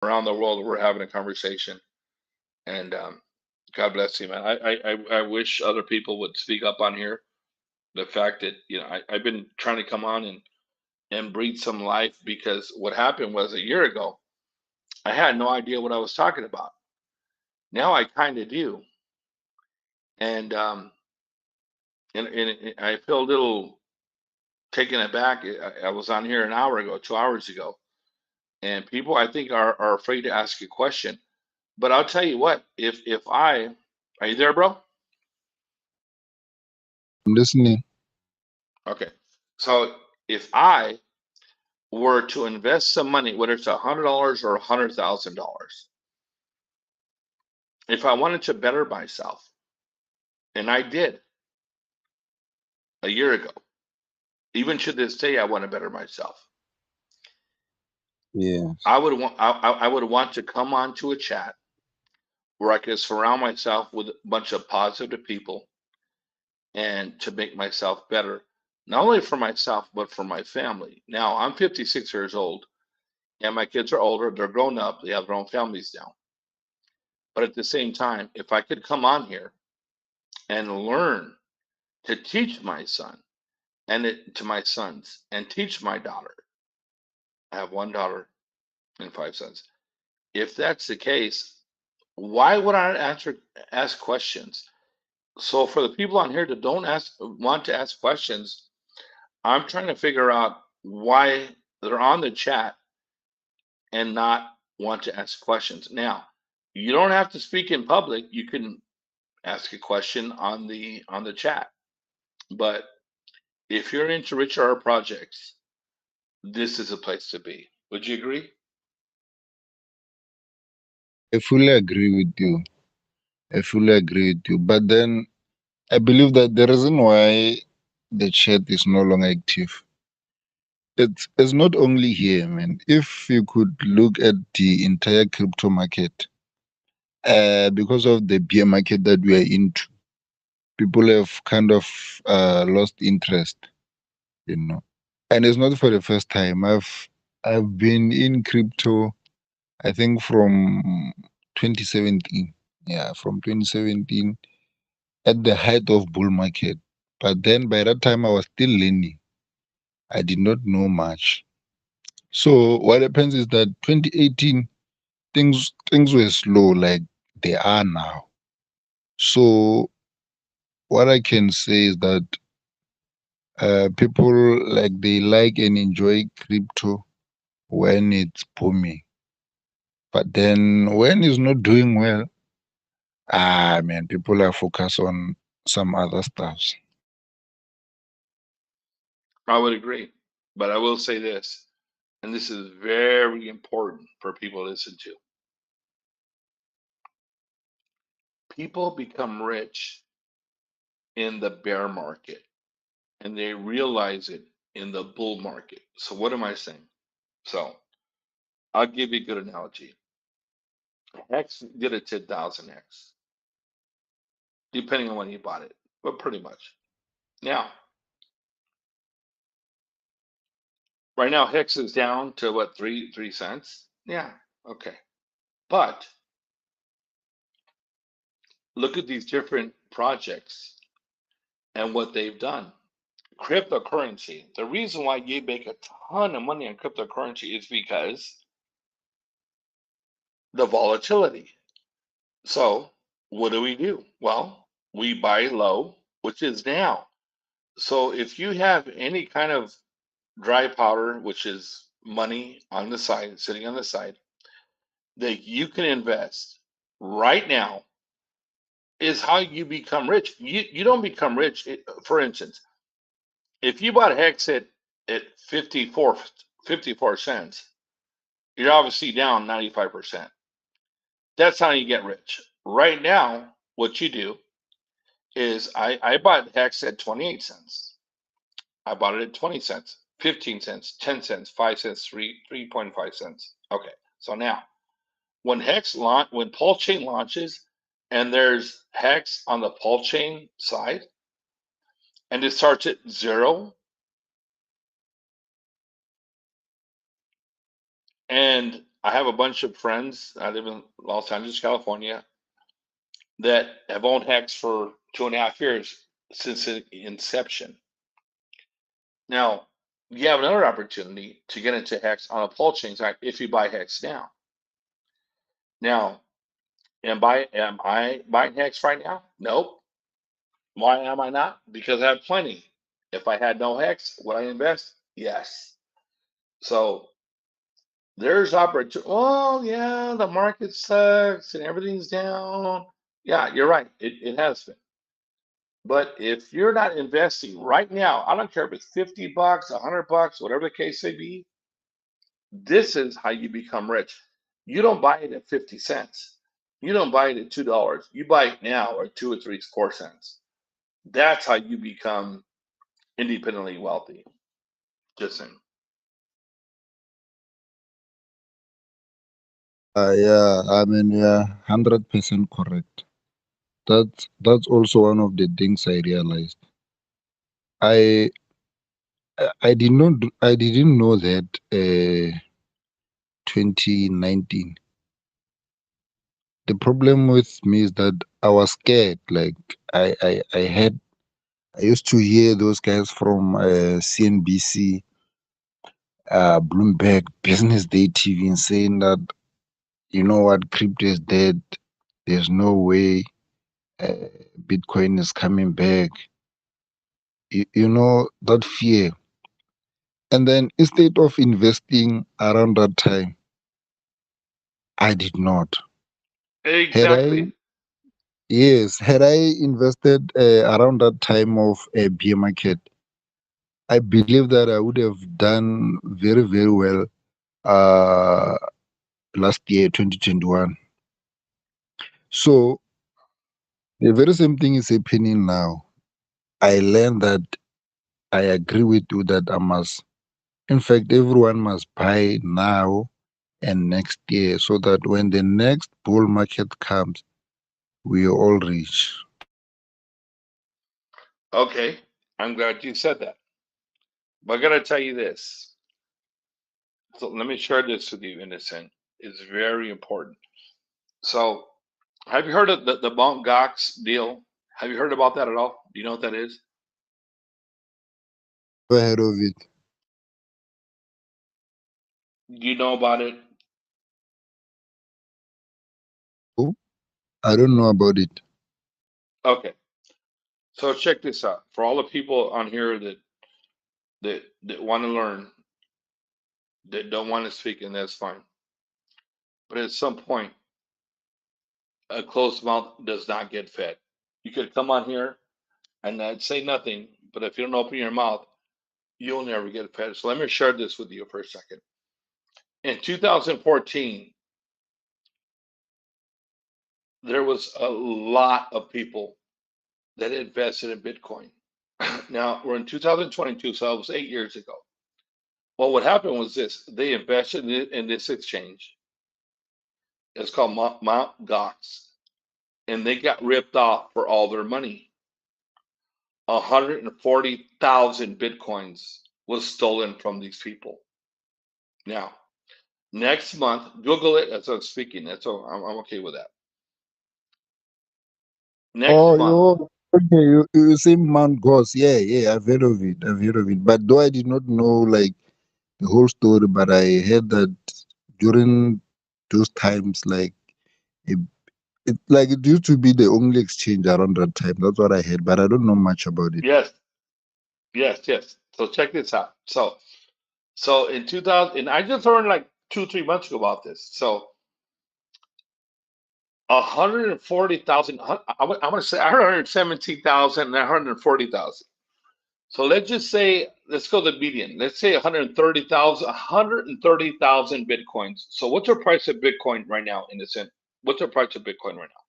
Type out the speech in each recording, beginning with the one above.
around the world, we're having a conversation. And God bless you, man. I wish other people would speak up on here. The fact that, I've been trying to come on and breathe some life, because what happened was a year ago, I had no idea what I was talking about. Now I kind of do. And, and I feel a little taken aback. I was on here an hour ago, 2 hours ago, and people, I think, are afraid to ask a question. But I'll tell you what, if are you there, bro? I'm listening. Okay. So if I were to invest some money, whether it's $100 or $100,000, if I wanted to better myself, and I did a year ago, even to this day, I want to better myself. Yeah. I would want to come onto a chat where I could surround myself with a bunch of positive people and to make myself better, not only for myself, but for my family. Now, I'm 56 years old, and my kids are older, they're grown up, they have their own families now. But at the same time, if I could come on here and learn to teach my son to my sons and teach my daughter, I have one daughter and 5 sons. If that's the case, why would I ask questions? So for the people on here that don't want to ask questions, I'm trying to figure out why they're on the chat and not want to ask questions. Now, you don't have to speak in public. You can ask a question on the chat. But if you're into rich art projects, this is a place to be. Would you agree? I fully agree with you. I fully agree with you. But then I believe that the reason why the chat is no longer active, it's not only here, man. If you could look at the entire crypto market, because of the bear market that we are into, people have kind of lost interest, you know. And it's not for the first time. I've been in crypto, I think from 2017. Yeah, from 2017 at the height of bull market. But then by that time I was still learning. I did not know much. So what happens is that 2018 things were slow like they are now. So what I can say is that people they like and enjoy crypto when it's booming. But then when it's not doing well, man, people are focused on some other stuffs. I would agree. But I will say this, and this is very important for people to listen to. People become rich in the bear market, and they realize it in the bull market. So what am I saying? So I'll give you a good analogy. X did a 10,000X, depending on when you bought it, but pretty much. Now, right now, Hex is down to what, 3 cents? Yeah, okay. But look at these different projects and what they've done. Cryptocurrency. The reason why you make a ton of money on cryptocurrency is because the volatility. So, what do? Well, we buy low, which is now. So, if you have any kind of dry powder, which is money on the side, sitting on the side, that you can invest right now, is how you become rich. You don't become rich. For instance, if you bought Hex at 54 cents, you're obviously down 95%. That's how you get rich. Right now, what you do is I bought Hex at 28 cents. I bought it at 20 cents, 15 cents, 10 cents, 5 cents, 3.5 cents. Okay. So now when when Pulsechain launches and there's Hex on the Pulsechain side and it starts at 0 and I have a bunch of friends. I live in Los Angeles, California, that have owned Hex for 2.5 years since its inception. Now, you have another opportunity to get into Hex on a Pulsechain site if you buy Hex now. Now, am I buying Hex right now? Nope. Why am I not? Because I have plenty. If I had no Hex, would I invest? Yes. So there's opportunity. Oh, yeah, the market sucks and everything's down. Yeah, you're right. It has been. But if you're not investing right now, I don't care if it's $50, $100, whatever the case may be, this is how you become rich. You don't buy it at 50 cents. You don't buy it at $2. You buy it now or 2 or 3, 4 cents. That's how you become independently wealthy. Just saying. Yeah, I mean, yeah, 100% correct. That's also one of the things I realized. I I didn't know that 2019. The problem with me is that I was scared. Like I used to hear those guys from CNBC, Bloomberg, Business Day TV, and saying that, you know what, crypto is dead. There's no way uh, Bitcoin is coming back. You know, that fear. And then instead of investing around that time, I did not. Had I, Exactly. yes, had I invested around that time of a bear market, I believe that I would have done very, very well uh, last year, 2021. So the very same thing is happening now. I learned that I agree with you that I must, in fact, everyone must buy now and next year so that when the next bull market comes, we are all rich. Okay. I'm glad you said that. But I got to tell you this. So let me share this with you, Innocent. It's very important. So, have you heard of the Mount Gox deal? Have you heard about that at all? Do you know what that is? Never heard of it. Do you know about it? Oh, I don't know about it. Okay. So check this out. For all the people on here that want to learn, that don't want to speak, and that's fine. But at some point, a closed mouth does not get fed. You could come on here and say nothing, but if you don't open your mouth, you'll never get fed. So let me share this with you for a second. In 2014, there was a lot of people that invested in Bitcoin. Now we're in 2022, so that was 8 years ago. Well, what happened was this: they invested in this exchange. It's called Mount Gox, and they got ripped off for all their money. 140,000 Bitcoins was stolen from these people. Now, next month, Google it as I'm speaking. That's all, I'm okay with that. Next Oh, month, okay. You say Mount Gox. Yeah, yeah, I've heard of it. I've heard of it. But though I did not know like the whole story, but I heard that during those times, like it used to be the only exchange around that time. That's what I heard, but I don't know much about it. yes, yes. So check this out. So in 2000, and I just learned like 2, 3 months ago about this. So 140,000, I'm going to say 117,000 and 140,000. So let's just say, let's go to the median. Let's say 130,000 Bitcoins. So what's the price of Bitcoin right now in the sense? What's the price of Bitcoin right now?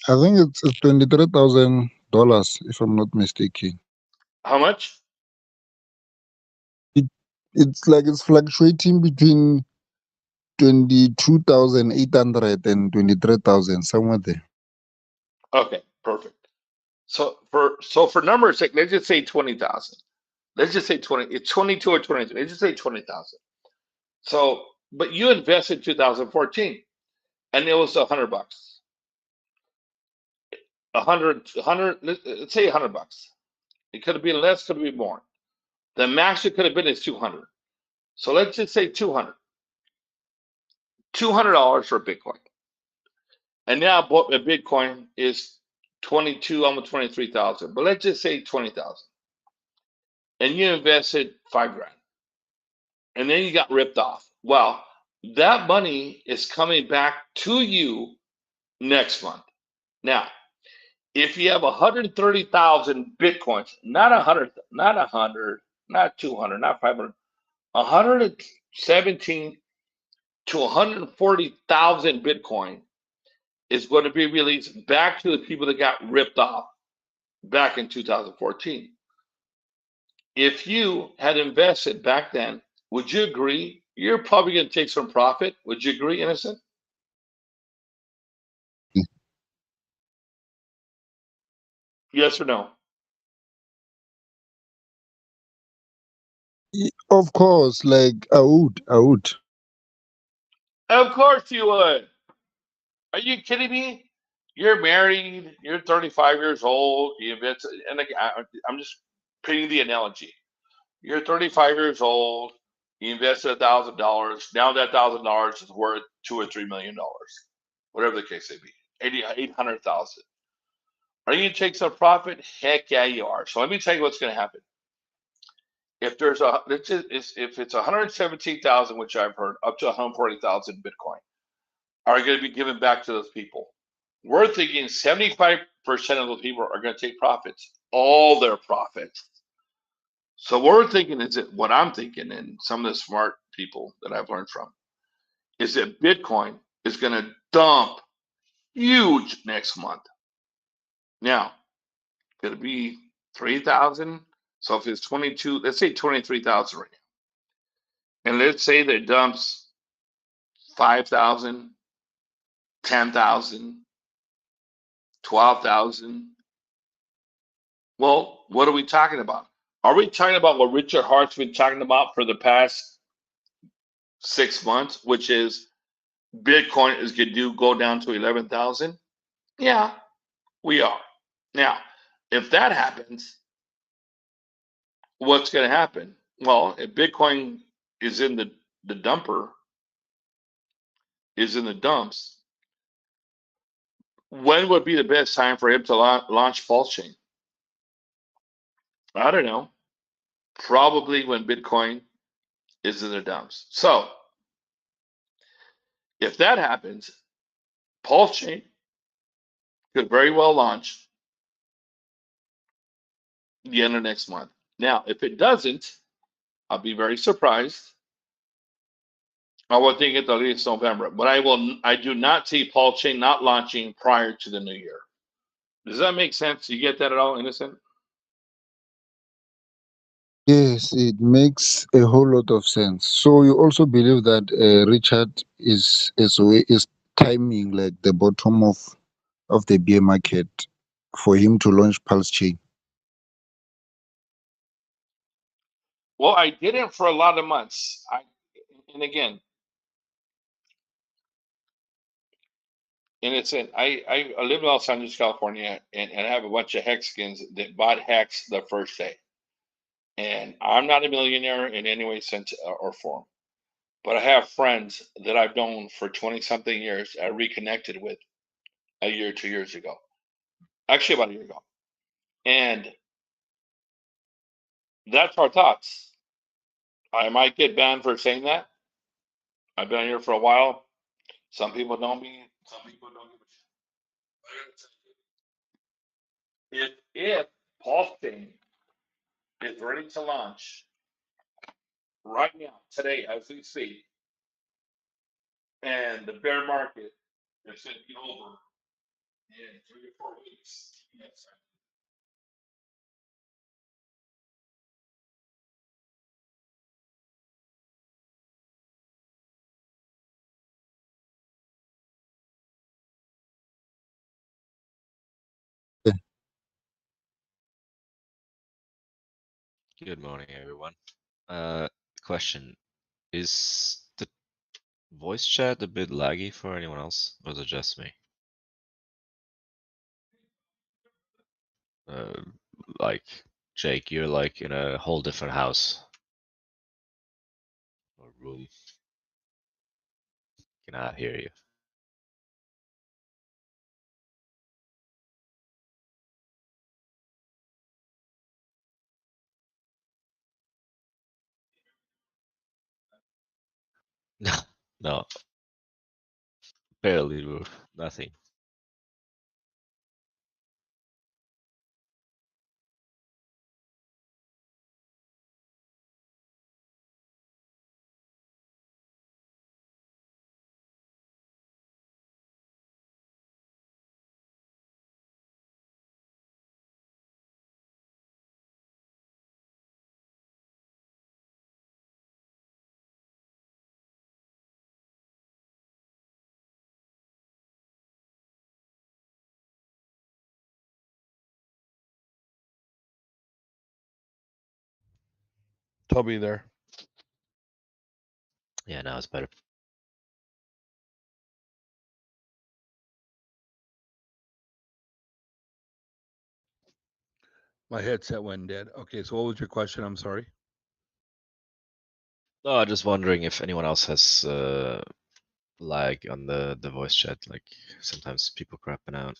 I think it's $23,000 if I'm not mistaken. How much? It it's like it's fluctuating between 22,800 and 23,000 somewhere there. Okay, perfect. So for numbers sake, let's just say 20,000. Let's just say 20. It's 22 or 23. Let's just say 20,000. So, but you invested 2014, and it was $100. 100, let's say $100. It could have been less, could have been more. The max it could have been is 200. So let's just say 200. $200 for Bitcoin. And now a Bitcoin is 22, almost 23,000. But let's just say 20,000. And you invested $5,000. And then you got ripped off. Well, that money is coming back to you next month. Now, if you have 130,000 Bitcoins, not 100, not 200, not 500, 117 to 140,000 Bitcoin is going to be released back to the people that got ripped off back in 2014. If you had invested back then, would you agree you're probably going to take some profit? Would you agree, Innocent? Yes or no? Of course, like I would. Of course you would. Are you kidding me? You're married. You're 35 years old. You invest, and again, I'm just painting the analogy. You're 35 years old. You invested $1,000. Now that $1,000 is worth $2 or $3 million, whatever the case may be. 800,000. Are you going to take some profit? Heck yeah, you are. So let me tell you what's going to happen. If there's if it's 117,000, which I've heard, up to 140,000 Bitcoin, are going to be given back to those people. We're thinking 75% of those people are going to take profits, all their profits. So what we're thinking is that what I'm thinking, and some of the smart people that I've learned from, is that Bitcoin is going to dump huge next month. Now, could it be 3,000? So if it's 22, let's say 23,000 right now. And let's say that it dumps 5,000, 10,000, 12,000. Well, what are we talking about? Are we talking about what Richard Hart's been talking about for the past 6 months, which is Bitcoin is going to go down to 11,000? Yeah, we are. Now, if that happens, what's going to happen? Well, if Bitcoin is in the dumper, is in the dumps, when would be the best time for him to launch Pulsechain? I don't know. Probably when Bitcoin is in the dumps. So if that happens, Pulsechain could very well launch the end of next month. Now, if it doesn't, I'll be very surprised. I would think at the least November, but I do not see Pulsechain not launching prior to the new year. Does that make sense? You get that at all, Innocent? Yes, it makes a whole lot of sense. So you also believe that Richard is timing like the bottom of the bear market for him to launch Pulsechain. Well, I didn't for a lot of months. And again, Innocent, I live in Los Angeles, California, and I have a bunch of HEX skins that bought HEX the first day. And I'm not a millionaire in any way, sense, or form. But I have friends that I've known for 20 something years. I reconnected with a year, 2 years ago, actually about a year ago. And that's our thoughts. I might get banned for saying that. I've been here for a while. Some people know me, some people don't give a shit. If Pulsechain is ready to launch right now, today, as we speak, and the bear market is going to be over in 3 or 4 weeks, yes, Good morning, everyone. Question: Is voice chat a bit laggy for anyone else, or is it just me? Uh, like Jake, you're like in a whole different house or room. Cannot hear you. No, no, barely, bro. Nothing. Toby there. Yeah, now it's better. My headset went dead. Okay, so what was your question? I'm sorry. No, I'm just wondering if anyone else has lag on the voice chat. Like sometimes people crapping out,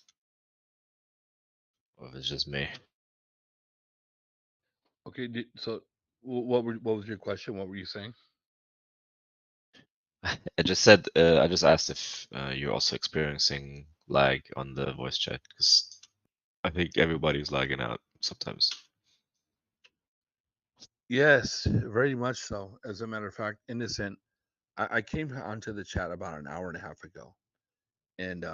or if it's just me. Okay, so what was your question? What were you saying? I just said I just asked if you're also experiencing lag on the voice chat because I think everybody's lagging out sometimes. Yes, very much so. As a matter of fact, innocent. I came onto the chat about an hour and a half ago, and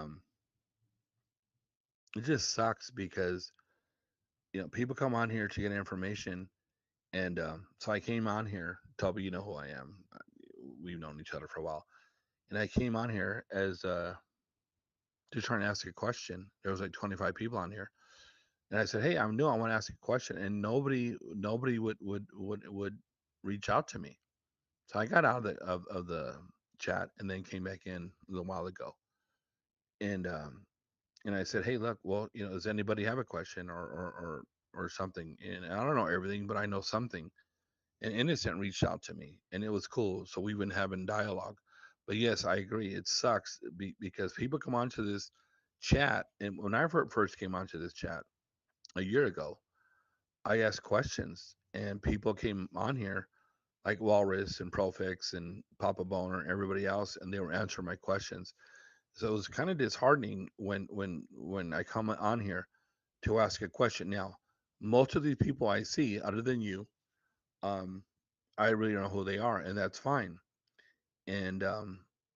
it just sucks because people come on here to get information, and so I came on here. Toby, you know who I am. We've known each other for a while, and I came on here as to try and ask a question. There was like 25 people on here, and I said, "Hey, I'm new. I want to ask a question," and nobody would reach out to me. So I got out of the chat and then came back in a little while ago, and I said, "Hey, look, well, does anybody have a question or something?" And I don't know everything, but I know something. And Innocent reached out to me, and it was cool. So we've been having dialogue. But yes, I agree. It sucks because people come onto this chat, and when I first came onto this chat a year ago, I asked questions, and people came on here like Walrus and Profix and Papa Boner and everybody else, and they were answering my questions. So it was kind of disheartening when I come on here to ask a question. Now, most of these people I see, other than you, um, I really don't know who they are, and that's fine. And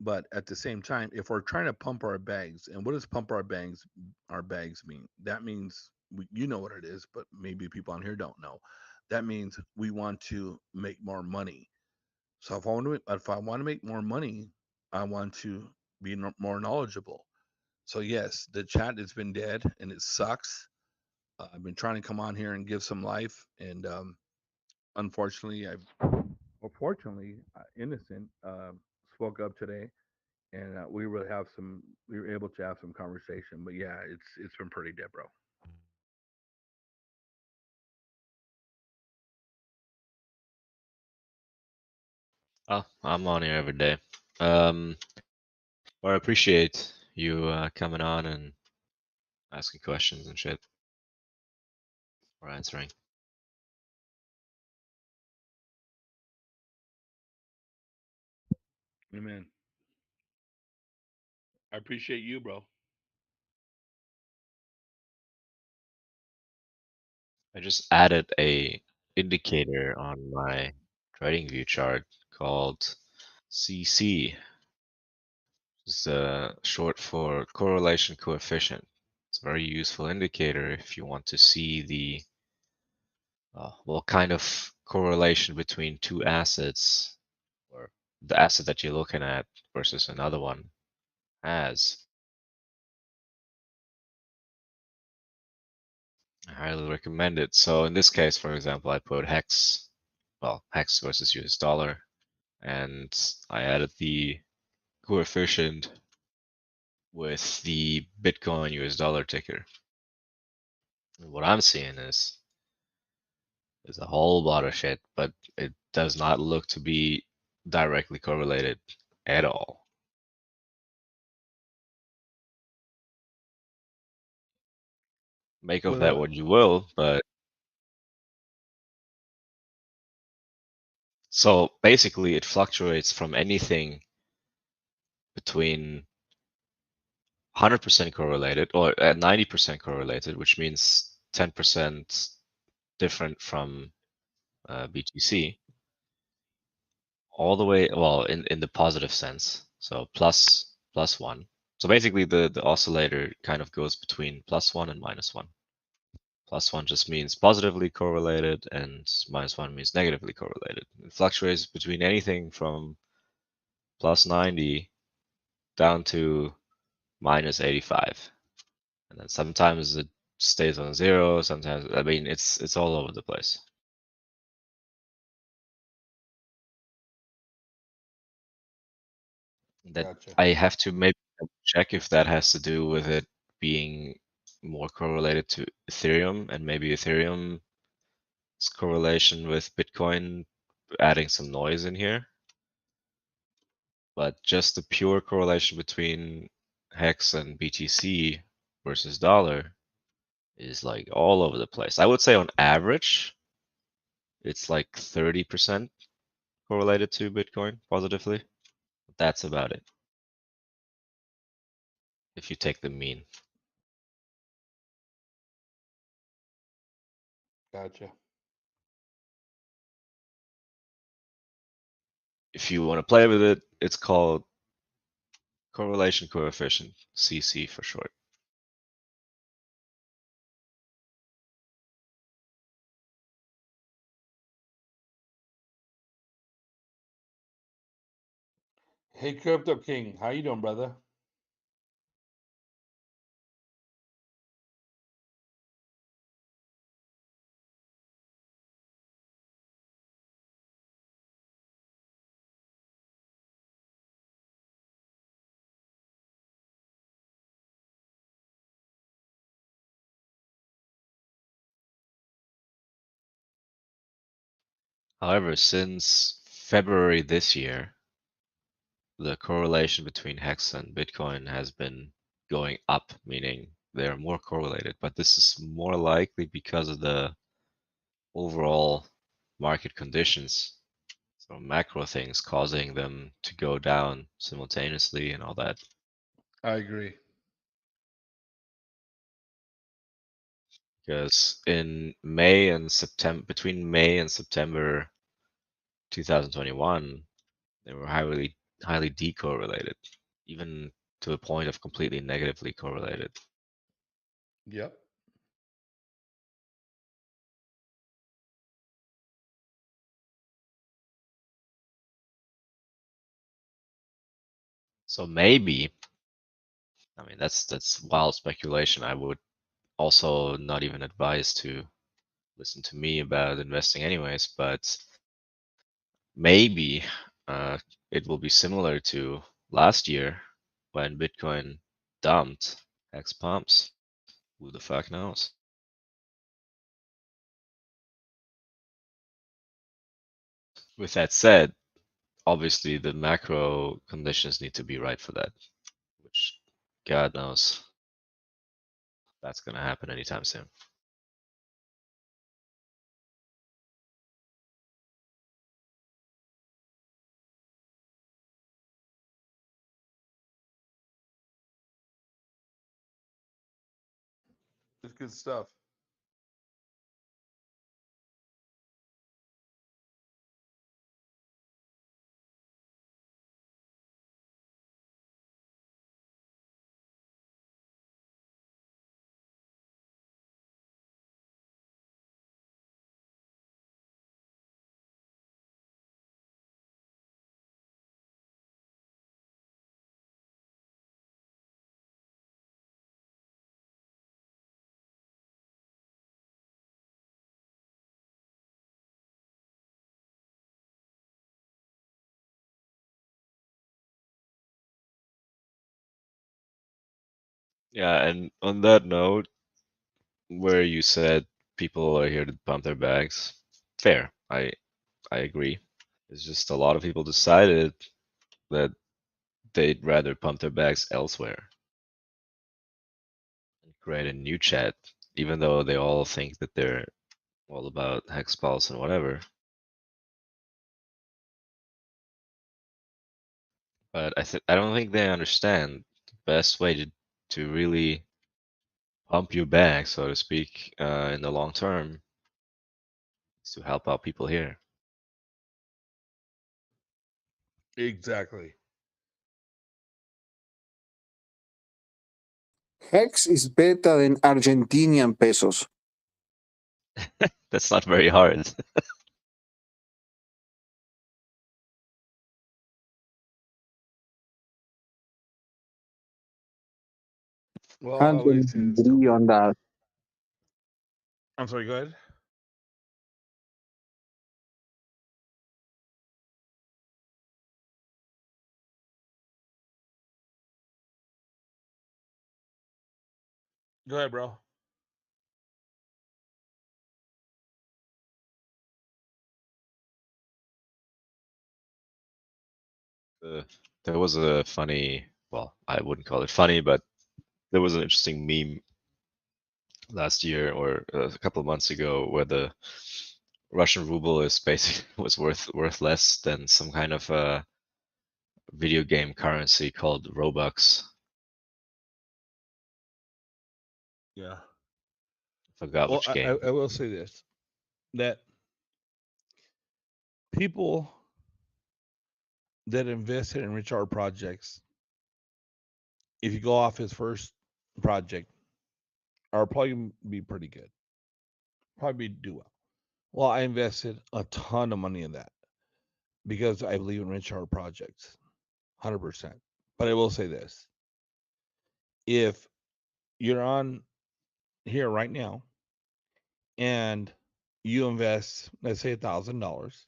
but at the same time, if we're trying to pump our bags, and what does pump our bags mean? That means you know what it is, but maybe people on here don't know. That means we want to make more money. So if I want to make more money, I want to be more knowledgeable. So yes, the chat has been dead, and it sucks. I've been trying to come on here and give some life, and unfortunately, Innocent spoke up today, and we were able to have some conversation. But yeah, it's been pretty dead, bro. Oh, I'm on here every day. Well, I appreciate you coming on and asking questions and shit, or answering. Amen. I appreciate you, bro. I just added a indicator on my trading view chart called CC. It's short for correlation coefficient. It's a very useful indicator if you want to see the what kind of correlation between two assets or the asset that you're looking at versus another one has. I highly recommend it. So in this case, for example, I put HEX, well, HEX versus US dollar, and I added the coefficient with the Bitcoin US dollar ticker. And what I'm seeing is a whole lot of shit, but it does not look to be directly correlated at all. Make of that what you will, but so basically it fluctuates from anything between 100% correlated or at 90% correlated, which means 10% different from BTC, all the way, well, in the positive sense. So plus one. So basically the oscillator kind of goes between +1 and -1. +1 just means positively correlated and -1 means negatively correlated. It fluctuates between anything from +90 down to -85. And then sometimes it stays on 0, sometimes, I mean, it's all over the place. That Gotcha. I have to maybe check if that has to do with it being more correlated to Ethereum, and maybe Ethereum's correlation with Bitcoin adding some noise in here. But just the pure correlation between HEX and BTC versus dollar is like all over the place. I would say on average, it's like 30% correlated to Bitcoin positively. That's about it. If you take the mean. Gotcha. If you want to play with it, it's called correlation coefficient, CC for short. Hey, Crypto King, how you doing, brother? However, since February this year, the correlation between HEX and Bitcoin has been going up, meaning they're more correlated. But this is more likely because of the overall market conditions. So macro things causing them to go down simultaneously and all that. I agree. Because in May and September, between May and September 2021, they were highly decorrelated, even to a point of completely negatively correlated. Yep. So maybe, I mean, that's wild speculation. I would also not even advise to listen to me about investing anyways, but maybe it will be similar to last year when Bitcoin dumped X pumps. Who the fuck knows? With that said, obviously the macro conditions need to be right for that, which God knows that's going to happen anytime soon. It's good stuff. Yeah, and on that note, where you said people are here to pump their bags, fair. I agree. It's just a lot of people decided that they'd rather pump their bags elsewhere and create a new chat, even though they all think that they're all about Hex Pulse and whatever. But I don't think they understand the best way to really pump your bag, so to speak, in the long term is to help out people here. Exactly. Hex is better than Argentinian pesos. That's not very hard. Well, I always say this too. Agree on that. I'm sorry. Go ahead. Go ahead, bro. There was a funny, well, I wouldn't call it funny, but there was an interesting meme last year or a couple of months ago where the Russian ruble is basically was worth less than some kind of video game currency called Robux. Yeah. Forgot Well, which game. I will say this, that people that invested in Richard projects, if you go off his first project, are probably gonna be pretty good. Probably do well. Well, I invested a ton of money in that because I believe in Richard projects, 100%. But I will say this: if you're on here right now and you invest, let's say $1,000,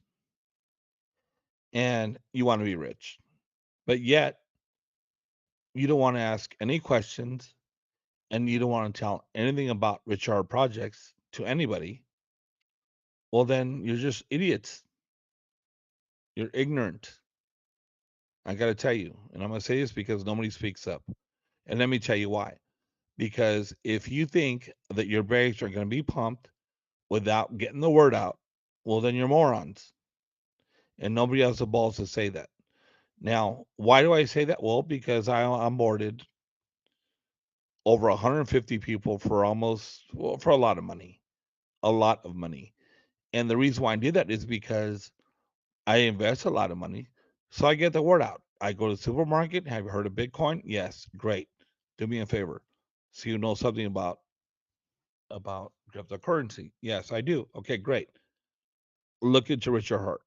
and you want to be rich, but yet you don't want to ask any questions and you don't want to tell anything about Richard projects to anybody, well, then you're just idiots. You're ignorant. I got to tell you, and I'm going to say this because nobody speaks up. And let me tell you why. Because if you think that your bags are going to be pumped without getting the word out, well, then you're morons. And nobody has the balls to say that. Now, why do I say that? Well, because I onboarded over 150 people for for a lot of money, a lot of money. And the reason why I did that is because I invest a lot of money, so I get the word out. I go to the supermarket. Have you heard of Bitcoin? Yes, great. Do me a favor. So you know something about cryptocurrency? Yes, I do. Okay, great. Look into Richard Hart,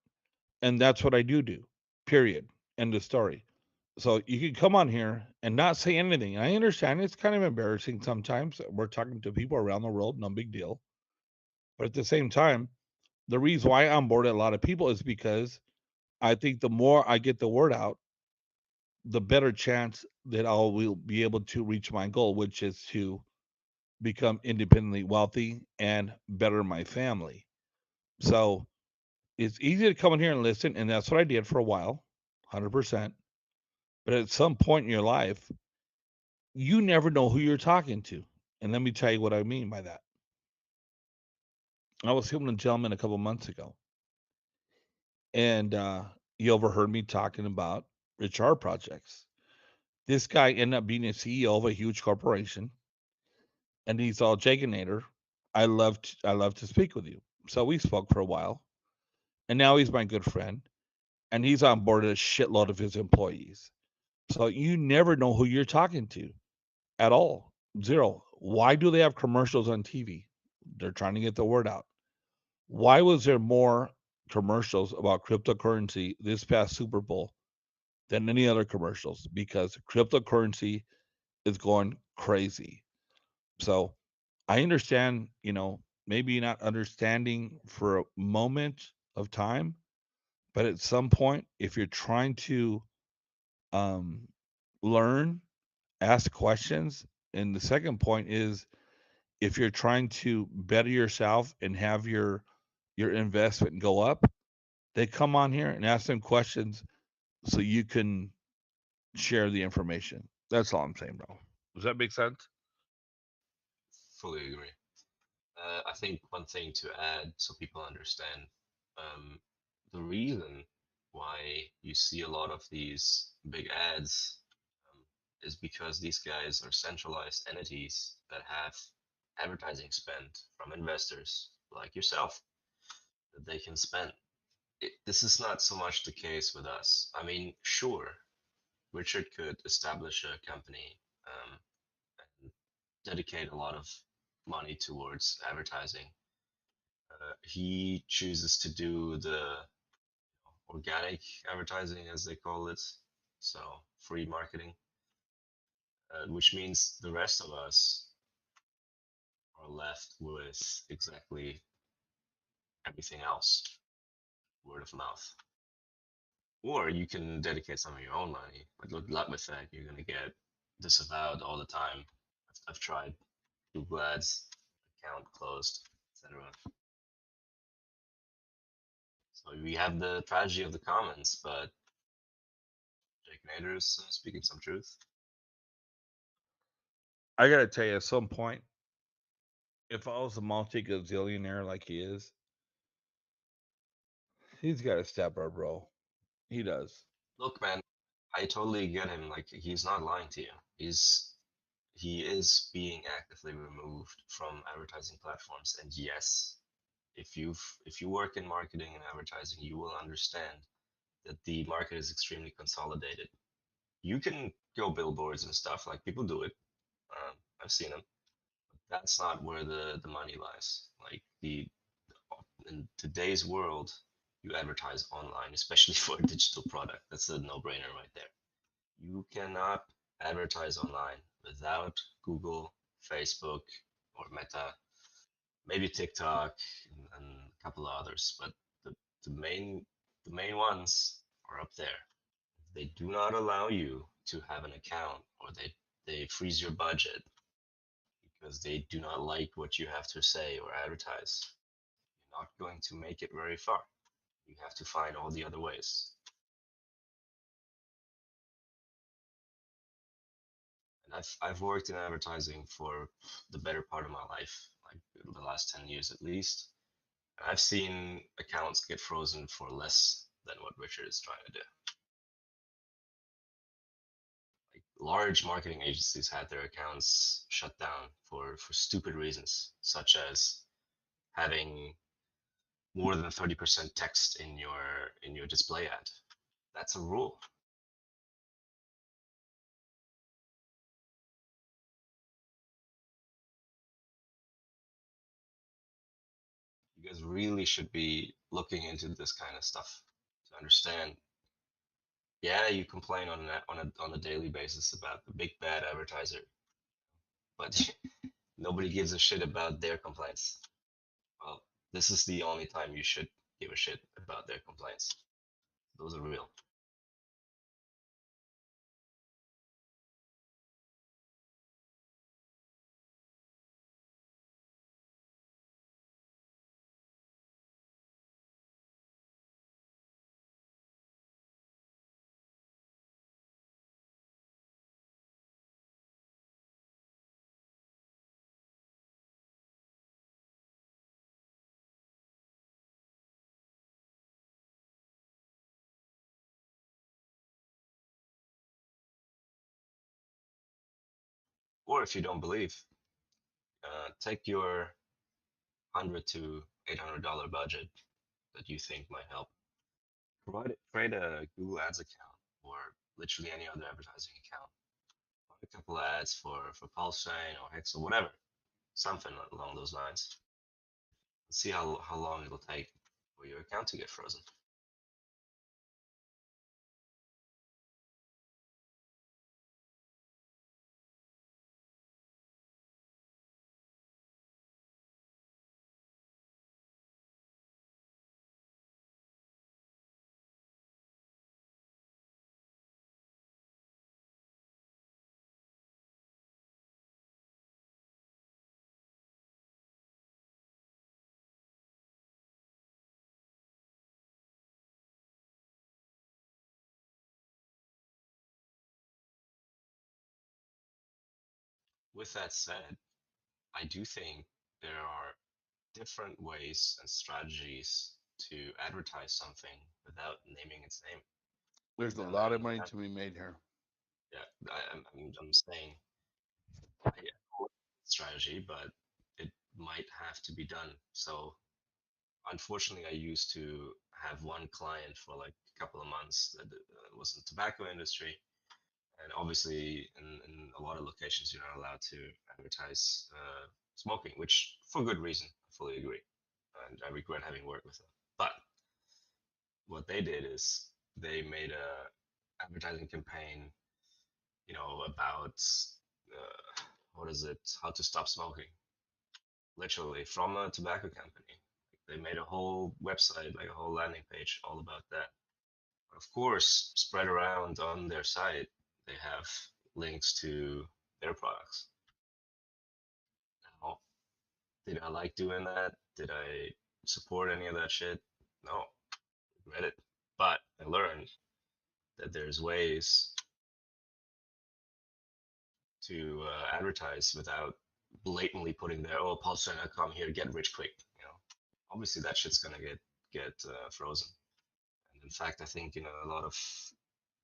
and that's what I do. Period. End of story. So you can come on here and not say anything. I understand it's kind of embarrassing sometimes. We're talking to people around the world, no big deal. But at the same time, the reason why I onboarded a lot of people is because I think the more I get the word out, the better chance that I will be able to reach my goal, which is to become independently wealthy and better my family. So it's easy to come in here and listen, and that's what I did for a while, 100%. But at some point in your life, you never know who you're talking to. And let me tell you what I mean by that. I was helping a gentleman a couple months ago, and he overheard me talking about Richard projects. This guy ended up being a CEO of a huge corporation, and he's all Jaganator. I love to speak with you. So we spoke for a while, and now he's my good friend, and he's on board a shitload of his employees. So you never know who you're talking to at all. Zero. Why do they have commercials on TV? They're trying to get the word out. Why was there more commercials about cryptocurrency this past Super Bowl than any other commercials? Because cryptocurrency is going crazy. So I understand, maybe not understanding for a moment of time, but at some point, if you're trying to um, learn, ask questions, And the second point is, if you're trying to better yourself and have your investment go up, they come on here and ask them questions so you can share the information. That's all I'm saying, bro. Does that make sense? Fully agree. I think one thing to add so people understand, um, the reason why you see a lot of these big ads is because these guys are centralized entities that have advertising spend from investors like yourself that they can spend. This is not so much the case with us. I mean, sure, Richard could establish a company and dedicate a lot of money towards advertising. He chooses to do the organic advertising, as they call it, so free marketing, which means the rest of us are left with exactly everything else, word of mouth. Or you can dedicate some of your own money, but good luck with that. You're gonna get disavowed all the time. I've tried Google Ads, account closed, etc. So we have the tragedy of the commons, but Jake Nader's speaking some truth. I gotta tell you, at some point, if I was a multi-gazillionaire like he is, he's got to step up, bro. He does. Look, man, I totally get him. Like, he's not lying to you. He is being actively removed from advertising platforms. And yes, if you work in marketing and advertising, you will understand that the market is extremely consolidated. You can go billboards and stuff, like people do it. I've seen them. But that's not where the money lies. Like, the in today's world, you advertise online, especially for a digital product. That's a no-brainer right there. You cannot advertise online without Google, Facebook, or Meta, maybe TikTok, and a couple of others, but the, the main ones are up there. They do not allow you to have an account, or they freeze your budget because they do not like what you have to say or advertise. You're not going to make it very far. You have to find all the other ways. And I've worked in advertising for the better part of my life, like the last 10 years at least. And I've seen accounts get frozen for less than what Richard is trying to do. Like, large marketing agencies had their accounts shut down for stupid reasons, such as having more than 30% text in your display ad. That's a rule. You guys really should be looking into this kind of stuff to understand. Yeah, you complain on a daily basis about the big bad advertiser, but nobody gives a shit about their complaints. Well, this is the only time you should give a shit about their complaints. Those are real. Or if you don't believe, take your $100 to $800 budget that you think might help. Create a Google Ads account or literally any other advertising account. Run a couple of ads for Pulsechain or HEX or whatever, something along those lines. See how long it'll take for your account to get frozen. with that said, I do think there are different ways and strategies to advertise something without naming its name. There's a And lot of money to be made here. yeah, I'm saying yeah, strategy, but it might have to be done. So unfortunately, I used to have one client for like a couple of months that was in the tobacco industry. And obviously, in a lot of locations, you're not allowed to advertise smoking, which for good reason. I fully agree. And I regret having worked with them. But what they did is they made a advertising campaign, about what is it? How to stop smoking, literally from a tobacco company. They made a whole website, like a whole landing page, all about that. Of course, spread around on their site, they have links to their products. Now, did I like doing that? Did I support any of that shit? No, regret it. But I learned that there's ways to advertise without blatantly putting there, oh, Pulsechain.com here, get rich quick. Obviously that shit's gonna get frozen. And in fact, I think a lot of,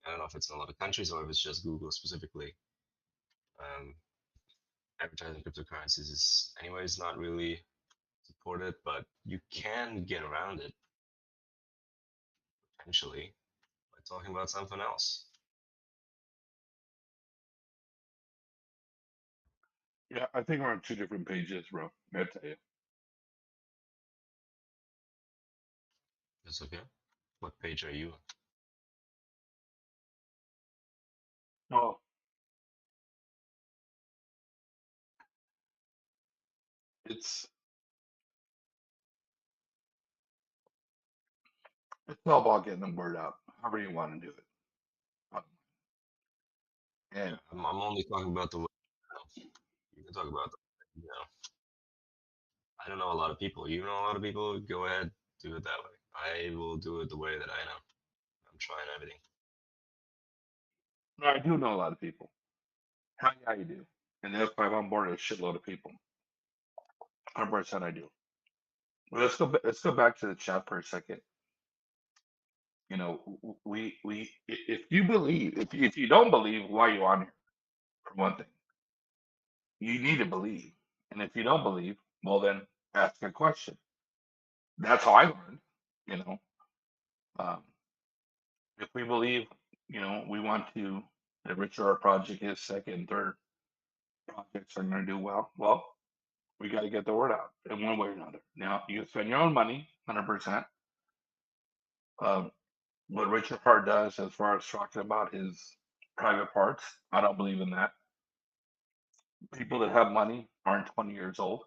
I don't know if it's in a lot of countries or if it's just Google specifically, um, advertising cryptocurrencies is anyways not really supported, but you can get around it potentially by talking about something else. Yeah, I think we're on two different pages, bro. I tell you. That's okay. What page are you on? Well, it's all about getting the word out, however you want to do it. Yeah, And I'm only talking about the way. You can talk about I don't know a lot of people. You know a lot of people. Go ahead, do it that way. I will do it the way that I know. I'm trying everything. I do know a lot of people. Yeah, you do. And that's why I'm on board with a shitload of people. 100% I do. Well, let's go back to the chat for a second. If you believe, if you don't believe, why are you on here? For one thing, you need to believe, and if you don't believe, well then ask a question. That's how I learned. You know, um, if we believe, we want to, the richer our project is, second, third projects are going to do well. Well, we got to get the word out in one way or another. Now you can spend your own money, 100%. What Richard Hart does as far as talking about his private parts, I don't believe in that. People that have money aren't 20 years old.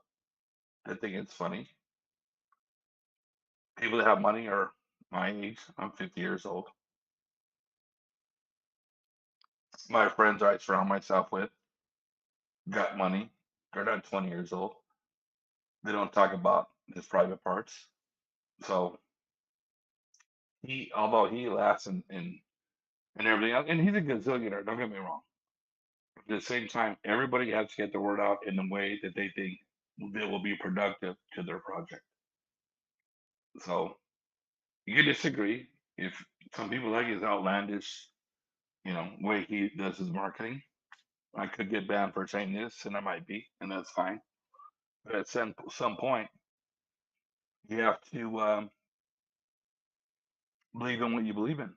They think it's funny. People that have money are my age. I'm 50 years old. My friends I surround myself with got money. They're not 20 years old. They don't talk about his private parts. So although he laughs and everything else, and he's a gazillionaire, don't get me wrong. At the same time, everybody has to get the word out in the way that they think that will be productive to their project. So you can disagree. If some people like his outlandish, way he does his marketing, I could get banned for saying this, and I might be, and that's fine. But at some point, you have to believe in what you believe in,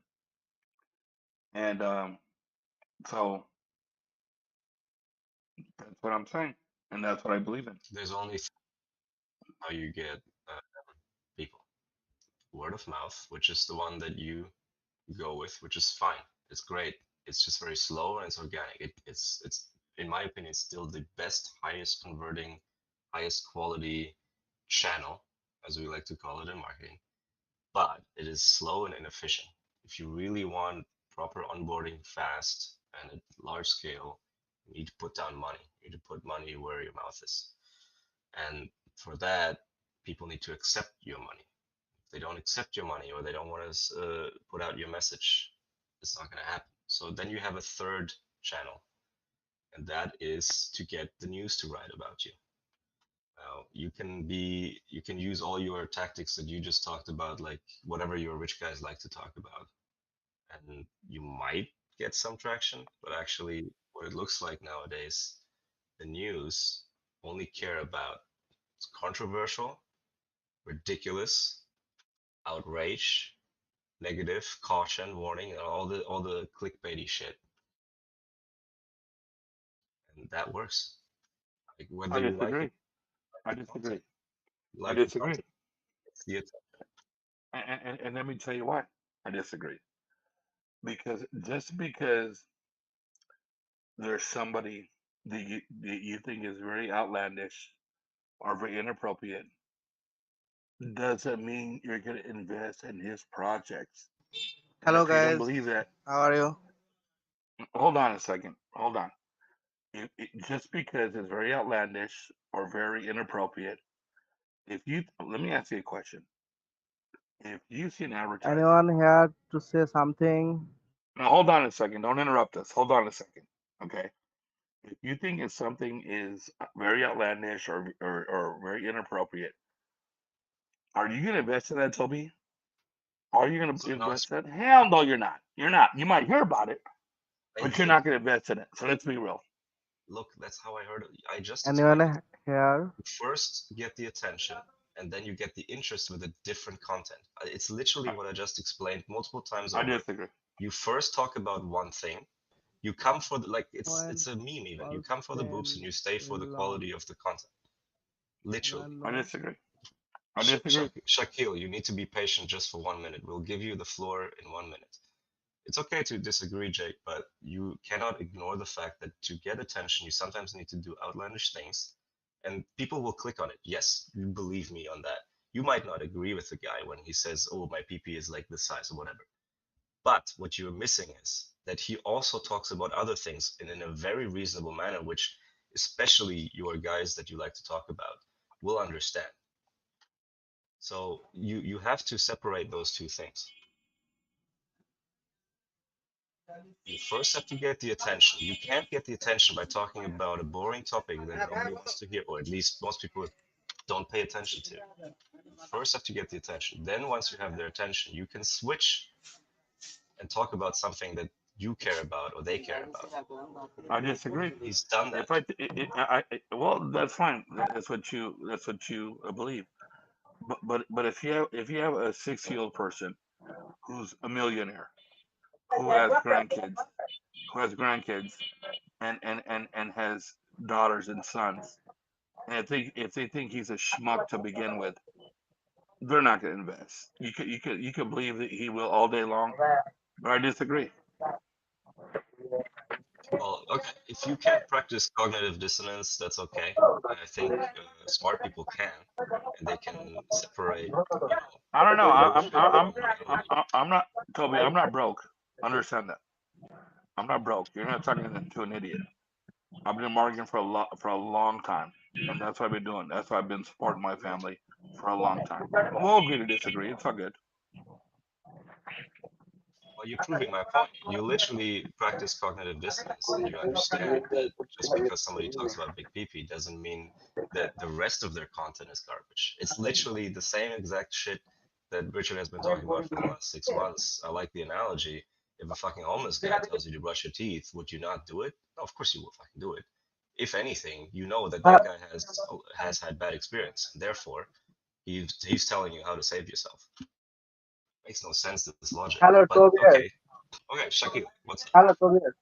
and so that's what I'm saying, and that's what I believe in. There's only how you get uh, people. Word of mouth, which is the one that you go with, which is fine. It's great. It's just very slow and it's organic. It's in my opinion, it's still the best, highest converting, highest quality channel, as we like to call it in marketing. But it is slow and inefficient. If you really want proper onboarding fast and at large scale, you need to put down money. You need to put money where your mouth is. And for that, people need to accept your money. If they don't accept your money or they don't want to put out your message, it's not going to happen. So then you have a third channel, and that is to get the news to write about you. Now, you can use all your tactics that you just talked about, like whatever your rich guys like to talk about, and you might get some traction. But actually, what it looks like nowadays, the news only care about controversial, ridiculous, outrage, negative, caution, warning, and all the clickbaity shit, and that works. Like whether I you like disagree. it, I like the disagree. content, you I like the disagree. content, it's the attention. And let me tell you why I disagree. Because just because there's somebody that you think is very outlandish or very inappropriate doesn't mean you're going to invest in his projects. And Hello if you don't guys, believe that, how are you? hold on a second. Hold on. Just because it's very outlandish or very inappropriate, if you let me ask you a question. If you see an advertisement, Anyone here to say something? now hold on a second. Don't interrupt us. Hold on a second. Okay. If you think it's something is very outlandish or very inappropriate, are you going to invest in that, Toby? Are you going So to no, invest in it? Hell no, you're not. You're not. You might hear about it, I but you're did. not going to invest in it. So let's be real. Look, that's how I heard it. I just Anyone explained it. here? You first get the attention, and then you get the interest with a different content. It's literally what I just explained multiple times I over. disagree. You first talk about one thing. You come for the, like When it's a meme even. You come for the boobs and you stay for the will quality launch? of the content. Literally. Anyone I know? disagree. I disagree. Shakil, you need to be patient just for 1 minute. We'll give you the floor in 1 minute. It's okay to disagree, Jake, but you cannot ignore the fact that to get attention, you sometimes need to do outlandish things, and people will click on it. Yes, you believe me on that. You might not agree with the guy when he says, "Oh, my PP is like this size" or whatever. But what you're missing is that he also talks about other things in a very reasonable manner, which especially your guys that you like to talk about will understand. So you have to separate those two things. You first have to get the attention. You can't get the attention by talking about a boring topic that nobody wants to hear, or at least most people don't pay attention to. You first have to get the attention. Then once you have their attention, you can switch and talk about something that you care about or they care about. I disagree. He's done that. Well, that's fine. That's what you believe. But if you have a 6-year-old person who's a millionaire, who has grandkids, who has grandkids, and has daughters and sons, and if they think he's a schmuck to begin with, they're not going to invest. You could believe that he will all day long, but I disagree. Well, okay, if you can't practice cognitive dissonance, that's okay. I think smart people can, and they can separate, I don't know. bullshit from reality. I'm not Toby. I'm not broke. Understand that. I'm not broke. You're not talking to an idiot. I've been marketing for a long time, and that's what I've been doing. That's why I've been supporting my family for a long time. We'll agree to disagree. It's all good. Well, you're proving my point. You literally practice cognitive dissonance, and you understand that just because somebody talks about Big PP doesn't mean that the rest of their content is garbage. It's literally the same exact shit that Richard has been talking about for the last 6 months. I like the analogy. If a fucking homeless guy tells you to brush your teeth, would you not do it? No, of course you will fucking do it. If anything, you know that that guy has had bad experience, and therefore he's telling you how to save yourself. Makes no sense, this logic. Hello But Tobias. okay, Shakil, what's up? Hello Tobias.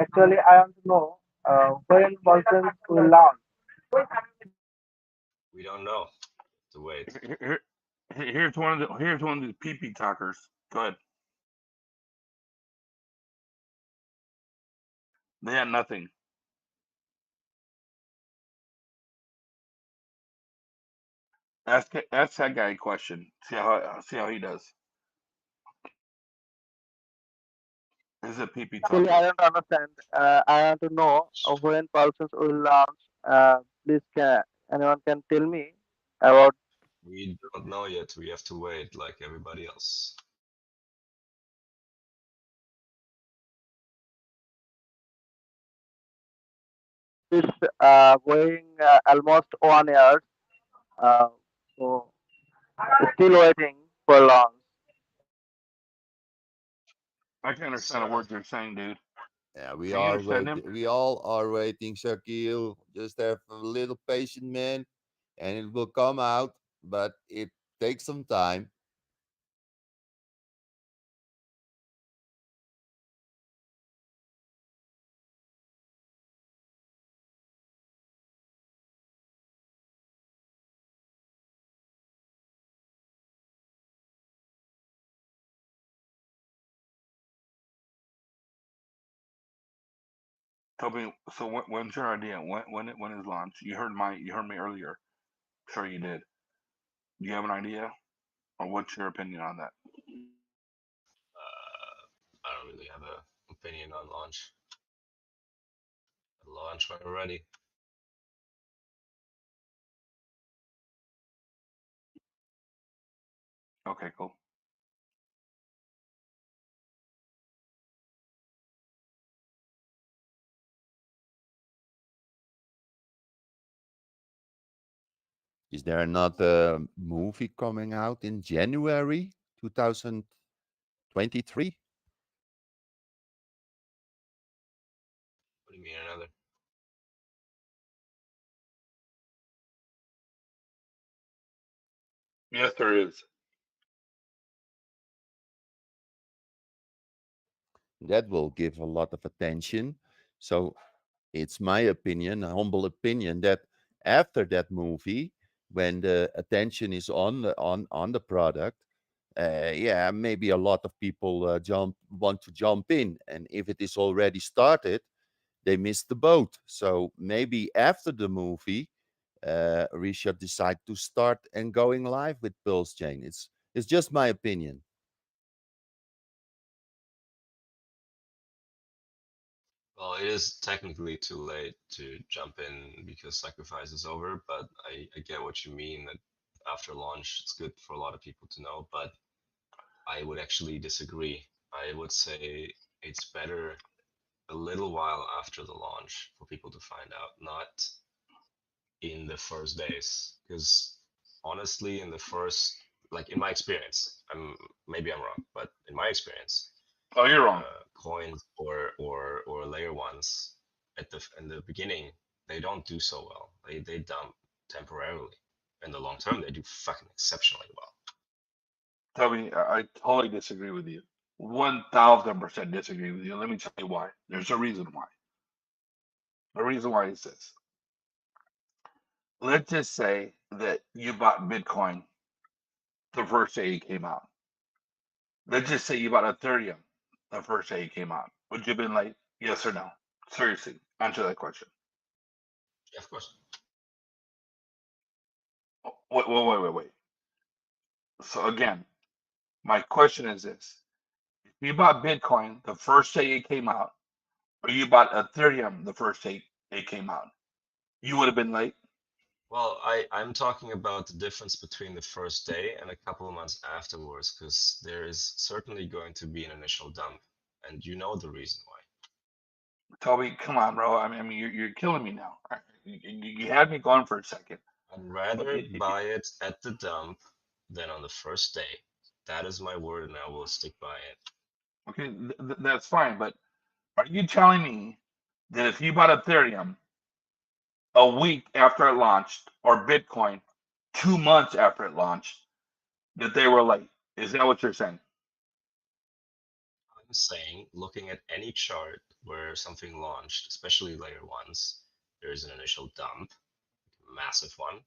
Actually, I want to know when Pulseradioapp will launch. We don't know. To wait. Here's one of the PP talkers. Go ahead. They had nothing. Ask that guy a question. See how he does. This is a PP Actually, talker. I don't understand. I want to know when Pulseradioapp will launch. Please, anyone can tell me about? We don't know yet. We have to wait like everybody else. It's going almost 1 year. Uh, so still waiting for launch. I can understand the So words you're saying, dude. Yeah, we Can you are understand waiting. him? We all are waiting, Shakil. Just have a little patience, man, and it will come out. But it takes some time. Tell me. So when's your idea? When is launch? You heard me earlier. Sure you did. Do you have an idea, or what's your opinion on that? I don't really have a opinion on launch. Launch when we're ready. Okay, cool. Is there another movie coming out in January 2023? What do you mean another? Yes, there is. That will give a lot of attention. So it's my opinion, a humble opinion, that after that movie, when the attention is on the product, yeah, maybe a lot of people want to jump in, and if it is already started, they missed the boat. So maybe after the movie, we should decide to start and going live with Pulsechain. It's just my opinion. Well, it is technically too late to jump in because sacrifice is over, but I get what you mean that after launch it's good for a lot of people to know, but I would actually disagree. I would say it's better a little while after the launch for people to find out, not in the first days. Because honestly, in the first, like in my experience, maybe I'm wrong, but in my experience, Oh, you're wrong. coins or layer ones in the beginning they don't do so well. They dump temporarily. In the long term, they do fucking exceptionally well. Tell me, I totally disagree with you. 1000% disagree with you. Let me tell you why. There's a reason why. The reason why is this. Let's just say that you bought Bitcoin the first day it came out. Let's just say you bought Ethereum the first day it came out. Would you have been like, yes or no? Seriously, answer that question. Yeah, of course. Wait. So again, my question is this. If you bought Bitcoin the first day it came out, or you bought Ethereum the first day it came out, you would have been late. Well, I'm talking about the difference between the first day and a couple of months afterwards, because there is certainly going to be an initial dump, and you know the reason why. Toby, come on, bro. I mean, you're killing me now. You had me going for a second. I'd But rather buy it at the dump than on the first day. That is my word, and I will stick by it. okay, that's fine. But are you telling me that if you bought Ethereum a week after it launched, or Bitcoin 2 months after it launched, that they were late? Is that what you're saying? I'm saying, looking at any chart where something launched, especially layer ones, there is an initial dump, a massive one,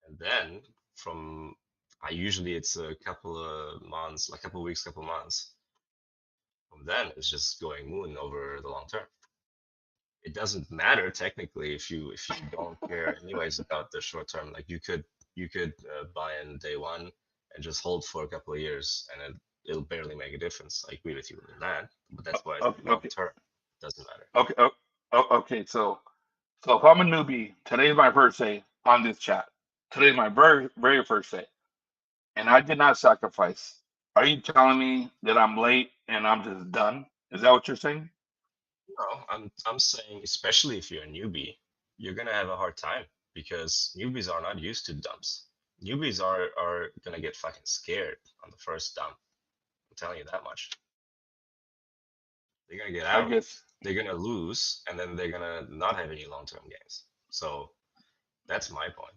and then from I usually it's a couple of months, like a couple of weeks, couple of months. From then, it's just going moon over the long term. It doesn't matter technically if you don't care anyways about the short term. Like you could buy in day one and just hold for a couple of years, and it'll barely make a difference. I agree with you on that, but that's why Okay, long okay, term doesn't matter. okay, okay. So if I'm a newbie, today's my first day on this chat. Today's my very first day, and I did not sacrifice. Are you telling me that I'm late and I'm just done? Is that what you're saying? No, I'm saying, especially if you're a newbie, you're gonna have a hard time because newbies are not used to dumps. Newbies are gonna get fucking scared on the first dump. I'm telling you that much. They're gonna get I out. guess They're gonna lose, and then they're gonna not have any long-term gains. So that's my point.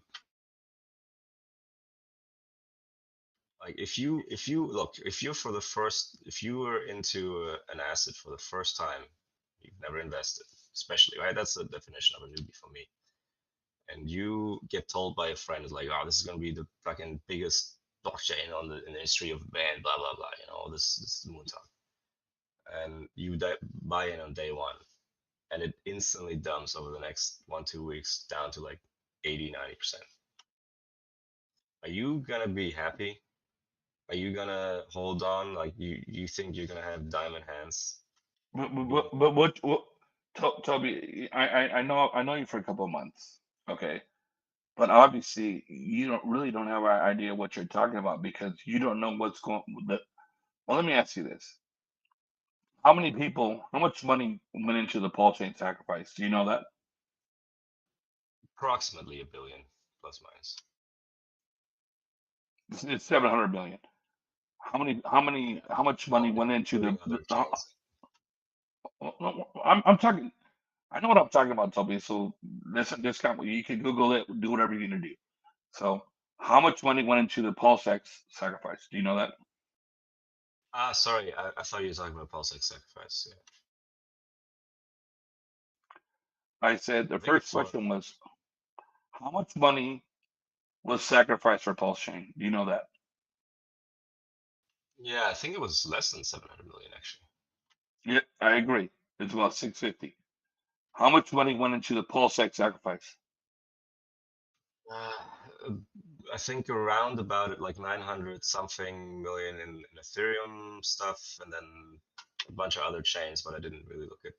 Like if you look, if you were into an asset for the first time, you've never invested, especially, right? That's the definition of a newbie for me. And you get told by a friend, is like, oh, this is gonna be the fucking biggest blockchain in the history of man, blah blah blah. This is moon talk, and you buy in on day one, and it instantly dumps over the next 1-2 weeks down to like 80-90%. Are you gonna be happy? Are you gonna hold on? Like you think you're gonna have diamond hands? but what Toby, I know you for a couple of months, okay, but obviously you don't have an idea what you're talking about because you don't know what's going. Well, let me ask you this: how much money went into the Pulsechain sacrifice? Do you know that? Approximately a billion, plus minus. It's 700 million. How much money went into Including other chains. I'm talking. I know what I'm talking about, Toby. So this kind of, you can Google it, do whatever you're gonna do. So how much money went into the PulseX sacrifice? Do you know that? Sorry, I thought you were talking about PulseX Sacrifice. Yeah. I said the I think first it's question was how much money was sacrificed for Pulsechain? Do you know that? Yeah, I think it was less than 700 million actually. Yeah, I agree. It's about 650. How much money went into the PulseX sacrifice? I think around about it, like 900 something million in Ethereum stuff, and then a bunch of other chains, but I didn't really look at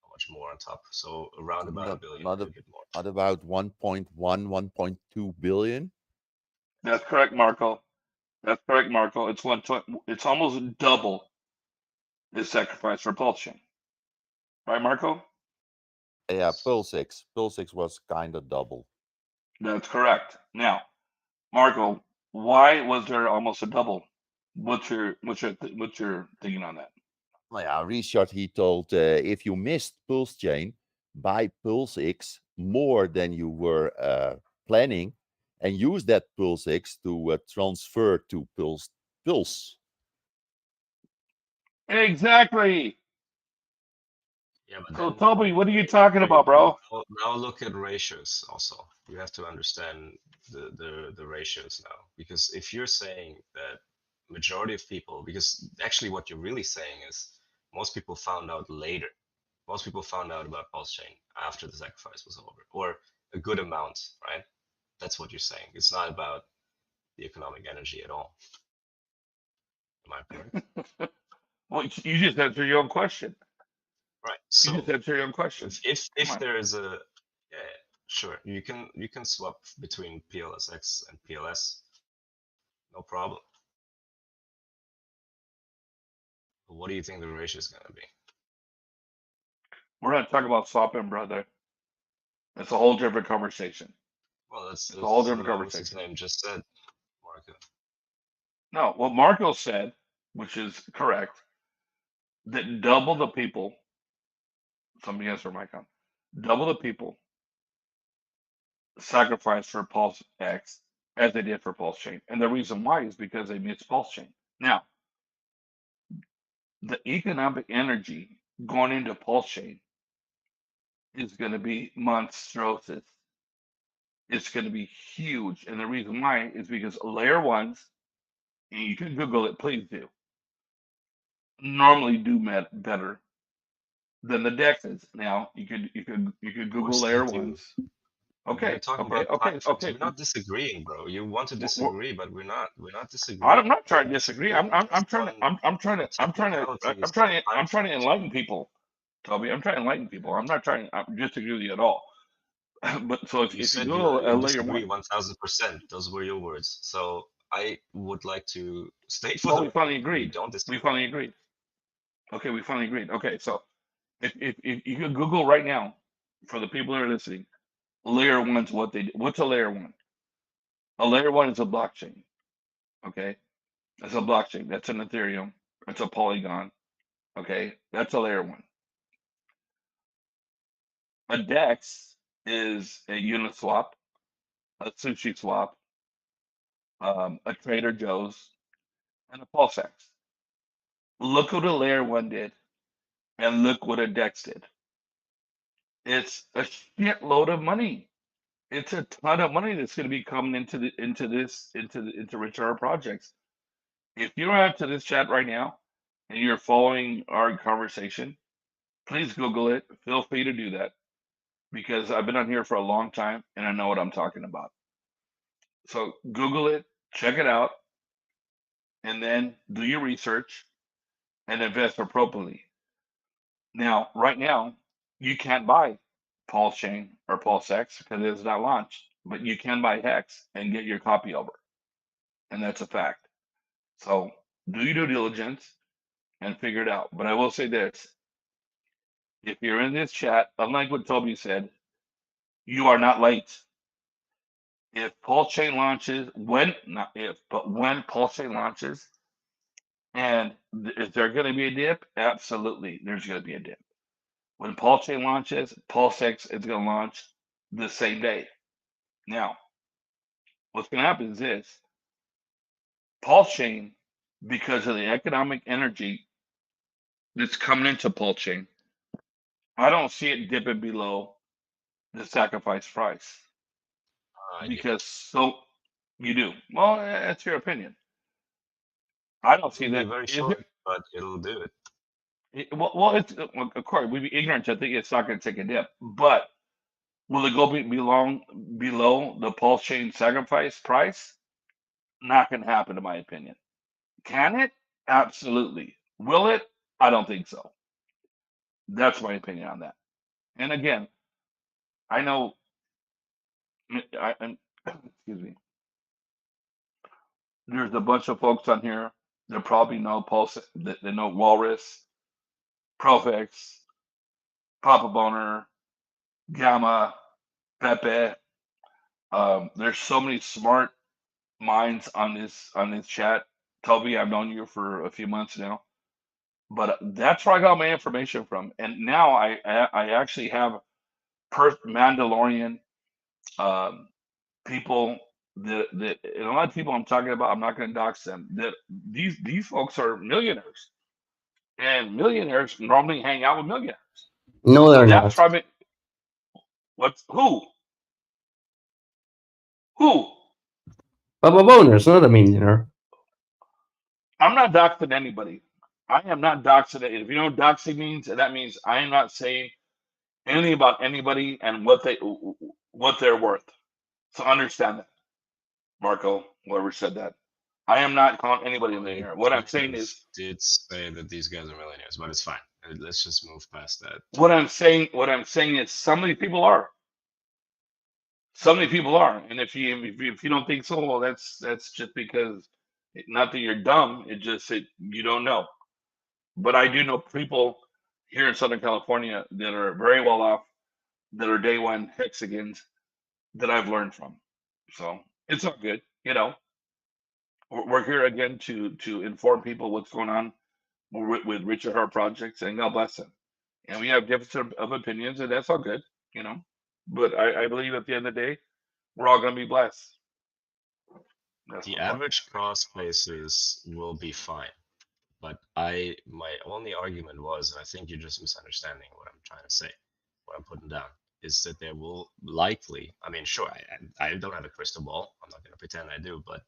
how much more on top. So around about a billion, maybe a bit more. Not about 1.1, 1.2 billion. That's correct, Marco. That's correct, Marco. It's almost double the sacrifice for Pulsechain. Right, Marco? Yeah, PulseX was kind of double. That's correct. Now, Marco, why was there almost a double? What's your thinking on that? Yeah, Richard, he told if you missed Pulsechain, buy PulseX more than you were planning, and use that PulseX to transfer to Pulse. Exactly. Yeah, but So, then Toby, what are you talking about, bro? now look at ratios also. You have to understand the ratios now, because if you're saying that majority of people, because actually what you're really saying is most people found out later. Most people found out about Pulsechain after the sacrifice was over, or a good amount, right? That's what you're saying. It's not about the economic energy at all. Am I correct? Well, you just answered your own question. Right. You just So answered your own question. if there is a, yeah, sure, you can swap between PLSX and PLS, no problem. But what do you think the ratio is going to be? We're not talking about swapping, brother. It's a whole different conversation. Well, that's It's a whole different what's his conversation. name just said, Marco. No, what Marco said, which is correct, that double the people. Somebody answer my comment. Double the people sacrificed for Pulse X as they did for Pulsechain. And the reason why is because they missed Pulsechain. Now, the economic energy going into Pulsechain is going to be monstrous. It's going to be huge. And the reason why is because layer ones, and you can Google it, please do, normally do better than the DEXs. Now, you could Google layer ones. We're Okay, talking okay, about okay, time frames. okay. We're not disagreeing, bro. You want to We're- disagree, but we're not disagreeing. I'm not trying We're to disagree. disagreeing I'm just trying to on I'm trying the to I'm trying to technicalities I'm of trying time to frames. enlighten people, Toby. I'm trying to enlighten people. I'm not trying to disagree with you at all. But so You if you said Google you a layer disagree one, 1000%. Those were your words. So I would like to state for well, the we finally record, we agreed. don't We disagree. finally agreed. Okay, we finally agreed. Okay, so If you could Google right now, for the people that are listening, layer one's what they do. What's a layer one? A layer one is a blockchain. Okay, that's a blockchain. That's an Ethereum. That's a Polygon. Okay, that's a layer one. A DEX is a Uniswap, a Sushi Swap, a Trader Joe's, and a PulseX. Look what a layer one did, and look what a DEX did. It's a shitload of money. It's a ton of money that's going to be coming into return projects. If you're out to this chat right now and you're following our conversation, please Google it. Feel free to do that because I've been on here for a long time and I know what I'm talking about. So Google it, check it out, and then do your research and invest appropriately. Now, right now, you can't buy Pulsechain or PulseX because it's not launched, but you can buy Hex and get your copy over. And that's a fact. So do your due diligence and figure it out. But I will say this, if you're in this chat, unlike what Toby said, you are not late. If Pulsechain launches, when, not if, but when Pulsechain launches, and is there going to be a dip? Absolutely, there's going to be a dip. When Pulsechain launches, PulseX is going to launch the same day. Now, what's going to happen is this, Pulsechain, because of the economic energy that's coming into Pulsechain, I don't see it dipping below the sacrifice price. Because so you do. Well, that's your opinion. I don't see It'll be that. very short, but it'll do it. Well, it's of course we'd be ignorant to think it's not going to take a dip, but will it go below the Pulsechain sacrifice price? Not going to happen, in my opinion. Can it? Absolutely. Will it? I don't think so. That's my opinion on that. And again, I know. Excuse me. There's a bunch of folks on here that probably know Pulse, that know Walrus, Profix, Papa Boner, Gamma, Pepe. There's so many smart minds on this chat. Toby, I've known you for a few months now, but that's where I got my information from. And now I actually have Mandalorian people that and a lot of people I'm talking about. I'm not going to dox them. That these folks are millionaires, and millionaires normally hang out with millionaires. No, So they're that's not. why. What's who? Who? Papa Boner's not a millionaire. I'm not doxing anybody. I am not doxing it. If you know what doxing means, that means I am not saying anything about anybody and what they're worth. So understand that, Marco, whoever said that. I am not calling anybody a millionaire. What I'm saying is, did say that these guys are millionaires, but it's fine. Let's just move past that. what I'm saying is, some of these people are. Some of these people are, and if you don't think so, well, that's just because, not that you're dumb. It just that you don't know. But I do know people here in Southern California that are very well off, that are day one hexagons that I've learned from. So it's all good. We're here again to inform people what's going on with Richard Hart projects, and God bless him. And we have difference of opinions, and that's all good. But I believe at the end of the day, we're all going to be blessed. That's The my point. average cost basis will be fine, but my only argument was, and I think you're just misunderstanding what I'm trying to say, what I'm putting down, is that there will likely, I mean, sure, I don't have a crystal ball. I'm not going to pretend I do, but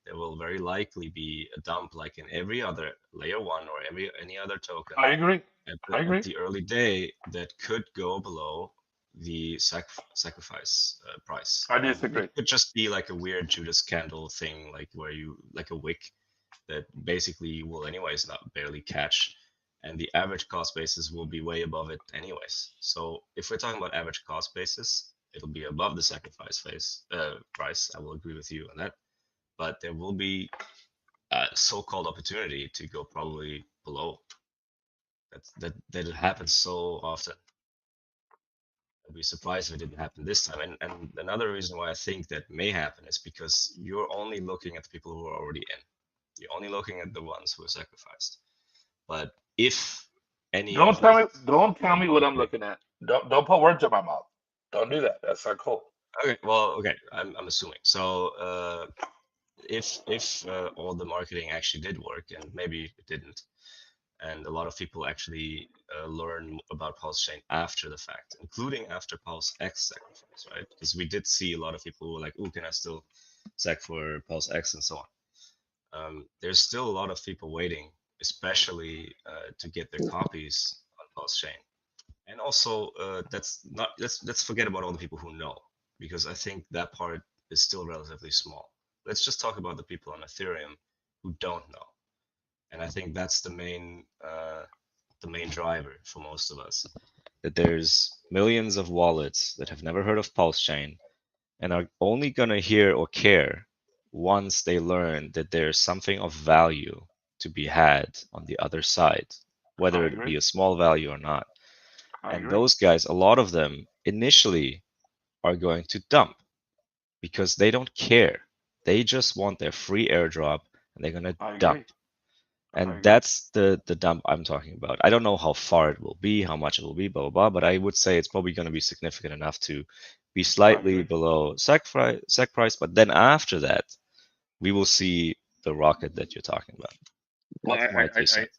there will very likely be a dump like in every other layer one or any other token I agree. at the early day that could go below the sacrifice price. I disagree. It could just be like a weird Judas candle thing, like where you like a wick that basically you will anyways not barely catch, and the average cost basis will be way above it anyways. So if we're talking about average cost basis, it'll be above the sacrifice price. I will agree with you on that, but there will be a so-called opportunity to go probably below. that it happens so often. I'd be surprised if it didn't happen this time. And another reason why I think that may happen is because you're only looking at the people who are already in. You're only looking at the ones who are sacrificed. But if any Don't tell me what I'm looking at. Don't put words in my mouth. Don't do that. That's not cool. Okay, well, okay, I'm assuming. So if all the marketing actually did work, and maybe it didn't, and a lot of people actually learn about Pulsechain after the fact, including after PulseX Sacrifice, right? Because we did see a lot of people who were like, "Oh, can I still sac for PulseX?" and so on. There's still a lot of people waiting, especially to get their copies on Pulsechain. And also, let's forget about all the people who know, because I think that part is still relatively small. Let's just talk about the people on Ethereum who don't know. And I think that's the main driver for most of us, that there's millions of wallets that have never heard of Pulsechain and are only going to hear or care once they learn that there's something of value to be had on the other side, whether it be a small value or not. And those guys, a lot of them initially are going to dump because they don't care. They just want their free airdrop and they're going to dump. And that's the dump I'm talking about. I don't know how far it will be, how much it will be, blah, blah, blah, but I would say it's probably going to be significant enough to be slightly below SEC price. But then after that, we will see the rocket that you're talking about. Well, That's my 2 cents.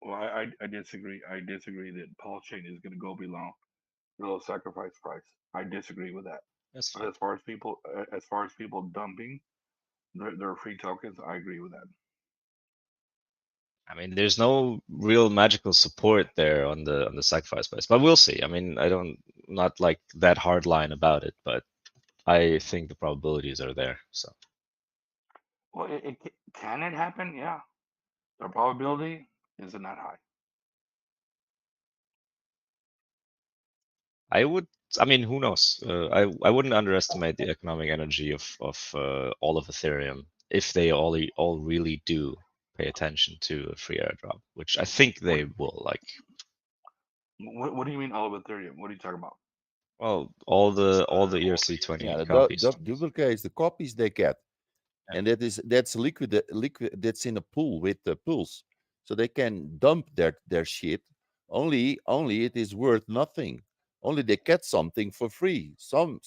I disagree. I disagree that Pulsechain is going to go below sacrifice price. I disagree with that. That's But fine. as far as people dumping their free tokens, I agree with that. I mean, there's no real magical support there on the sacrifice price, but we'll see. I mean, not like that hard line about it, but I think the probabilities are there. So Well, can it happen? Yeah, the probability isn't that high. I mean, who knows? I wouldn't underestimate the economic energy of all of Ethereum if they all really do pay attention to a free airdrop, which I think they will. Like, What do you mean all of Ethereum? What are you talking about? well, all the ERC20 Yeah, copies. the duplicates, the copies they get, Yeah. and that's liquid. That's in a pool with the Pulse, so they can dump their shit. Only it is worth nothing. Only they get something for free. Some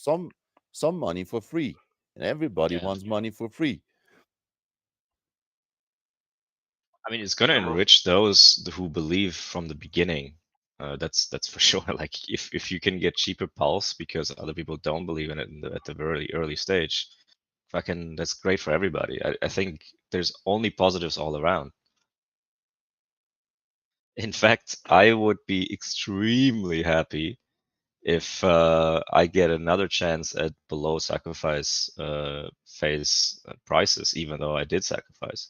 money for free, and everybody Yeah. wants money for free. I mean, it's gonna enrich those who believe from the beginning. That's for sure. Like, if you can get cheaper Pulse because other people don't believe in it at the very early stage, fucking, that's great for everybody. I think there's only positives all around. In fact, I would be extremely happy if I get another chance at below sacrifice phase prices, even though I did sacrifice.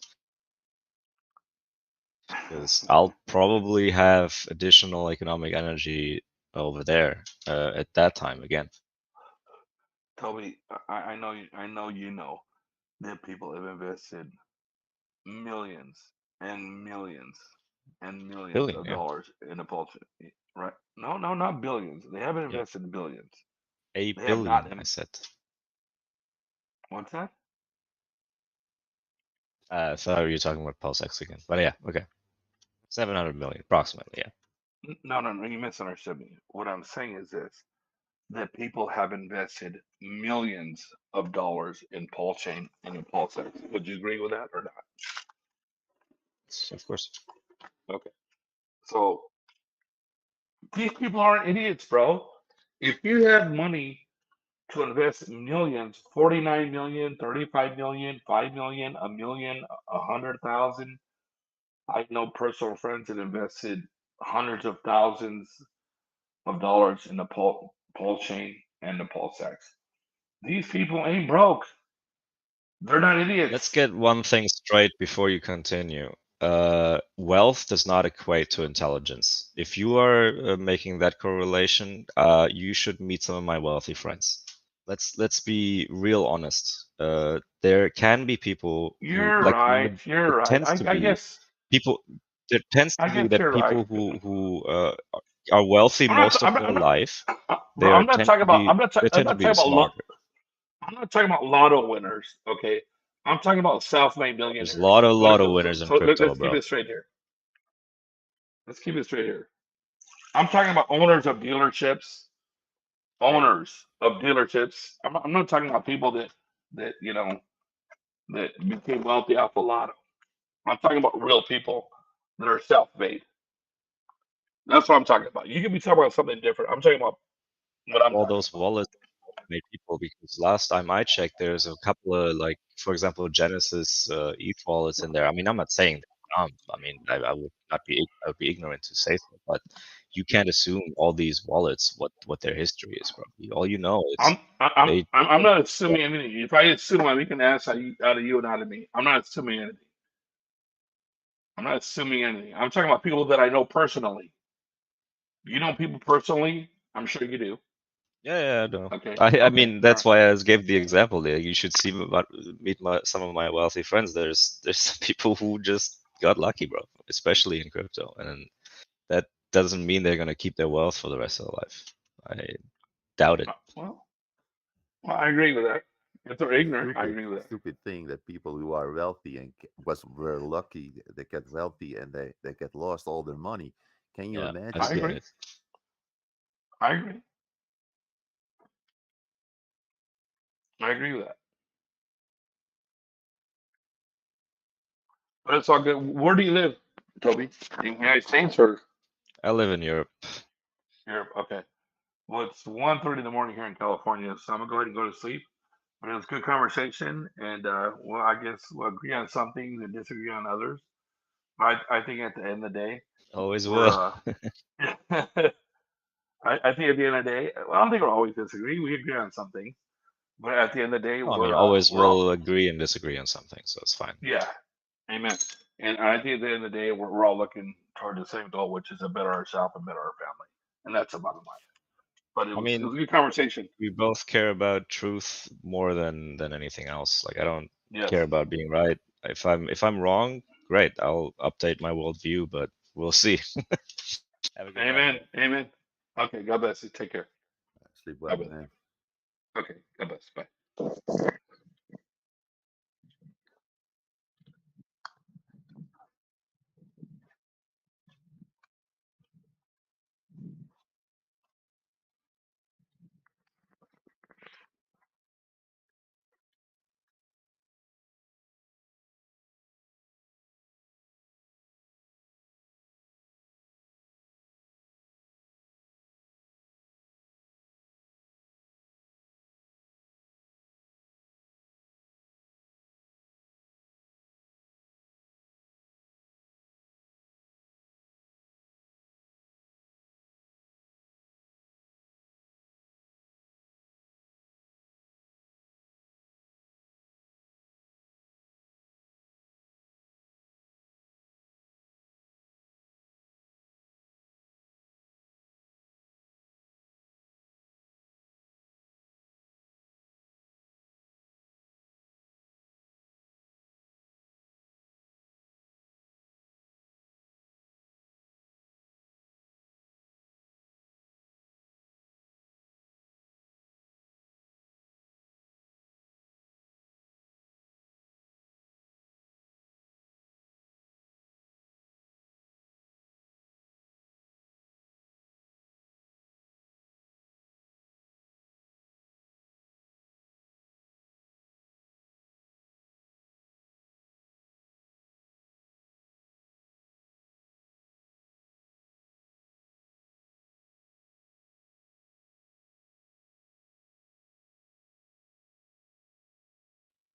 Because I'll probably have additional economic energy over there at that time again. Toby, I know you know that people have invested millions and millions and millions Billion, of yeah. dollars in a Pulse, right? No, not billions. They haven't Yeah. invested billions. A They have billion, not. I said. What's that? I thought you were talking about PulseX again. But yeah, okay. 700 million, approximately, yeah. No, you misunderstood me. What I'm saying is this: that people have invested millions of dollars in Pulsechain and in PulseX. Would you agree with that or not? Of course. Okay. So these people aren't idiots, bro. If you have money to invest millions, 49 million, 35 million, 5 million, a million, 100,000. I know personal friends that invested hundreds of thousands of dollars in the Pulsechain and the PulseX. These people ain't broke. They're not idiots. Let's get one thing straight before you continue. Wealth does not equate to intelligence. If you are making that correlation, you should meet some of my wealthy friends. Let's be real honest. There can be people who You're like right. You're right. tends to I be guess people. there tends I to be guess that you're right. people who are wealthy most of their life, Bro, I'm not talking about. they I'm tend to not be the talking about. smarter. I'm not talking about lotto winners. Okay, I'm talking about self-made There's a millionaires. lot of winners in crypto, Let's keep bro. it straight here. Let's keep it straight here. I'm talking about owners of dealerships. Owners of dealerships. I'm not talking about people that that became wealthy off the lotto. I'm talking about real people that are self-made. That's what I'm talking about. You could be talking about something different. I'm talking about what I'm All talking those wallets made people, because last time I checked, there's a couple of, like, for example, Genesis ETH wallets in there. I mean, I'm not saying that. I mean, I would not be I would be ignorant to say so, but you can't assume all these wallets what their history is, bro. All you know is they. I'm not assuming anything. If I assume, we can ask out of you and out of me. I'm not assuming anything. I'm not assuming anything. I'm talking about people that I know personally. You know people personally? I'm sure you do. Yeah, I know. Okay. I mean, that's why I gave the example there. You should meet some of my wealthy friends. There's some people who just got lucky, bro, especially in crypto, and that doesn't mean they're gonna keep their wealth for the rest of their life. I doubt it. Well, I agree with that. If they're ignorant, I agree with that. Stupid thing that people who are wealthy and were lucky, they get wealthy and they get lost all their money. Can you Yeah, imagine? I've seen agree. it. I agree. I agree with that. But it's all good. Where do you live, Toby? In the United States or I live in Europe. Europe? Okay. Well, it's 1:30 in the morning here in California, so I'm gonna go ahead and go to sleep. But it was a good conversation, and well, I guess we'll agree on some things and disagree on others. I think at the end of the day, Always we're will. I think at the end of the day, well, I don't think we'll always disagree. We agree on some things, but at the end of the day, I mean, always we're all will agree and disagree on something, so it's fine. yeah, amen. And I think at the end of the day, we're all looking toward the same goal, which is to better ourselves and better our family, and that's the bottom line. But it I was mean, a good conversation. we both care about truth more than anything else. Like, I don't Yes. care about being right. If I'm wrong, great. I'll update my worldview, but we'll see. Have a good night. Amen. Amen. Okay. God bless you. Take care. Sleep well, God bless. man. Okay. God bless. Bye.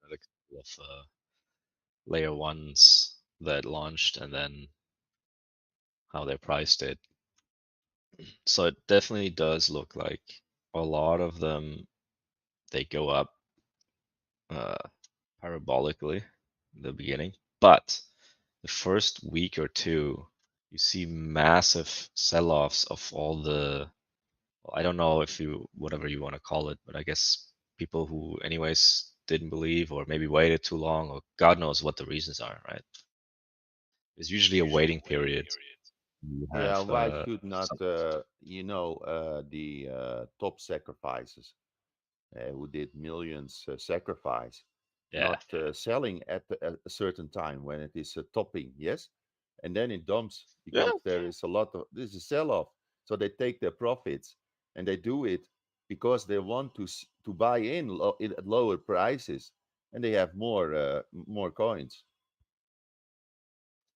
A couple of layer ones that launched and then how they priced it. So it definitely does look like a lot of them, they go up parabolically in the beginning, but the first week or two, you see massive sell-offs of all the, well, I don't know if you, whatever you want to call it, but I guess people who anyways didn't believe or maybe waited too long or God knows what the reasons are, right? There's usually a waiting period. You Yeah, have why should not some, the top sacrifices who did millions sacrifice yeah, not selling at a certain time when it is topping, yes, and then it dumps yeah, because there is a lot of this is sell off, so they take their profits and they do it because they want to buy in at lower prices and they have more coins.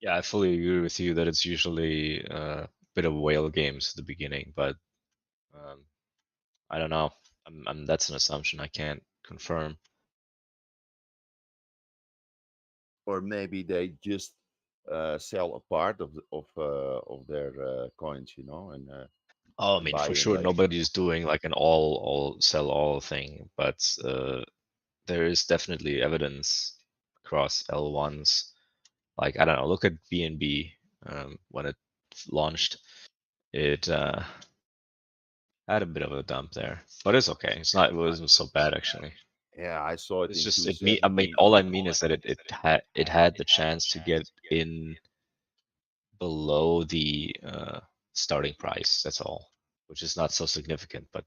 yeah. I fully agree with you that it's usually a bit of whale games at the beginning, but um, I don't know. That's an assumption I can't confirm. Or maybe they just sell a part of their coins, Oh, I and mean, buy for in sure, later. nobody's doing like an all sell all thing, but there is definitely evidence across L1s. Like I don't know, look at BNB when it launched. It had a bit of a dump there, but it's okay. It's not. It wasn't so bad actually. Yeah, I saw it It's in just it me. I mean, 217. all I mean is that it had the chance to get in below the starting price. That's all, which is not so significant, but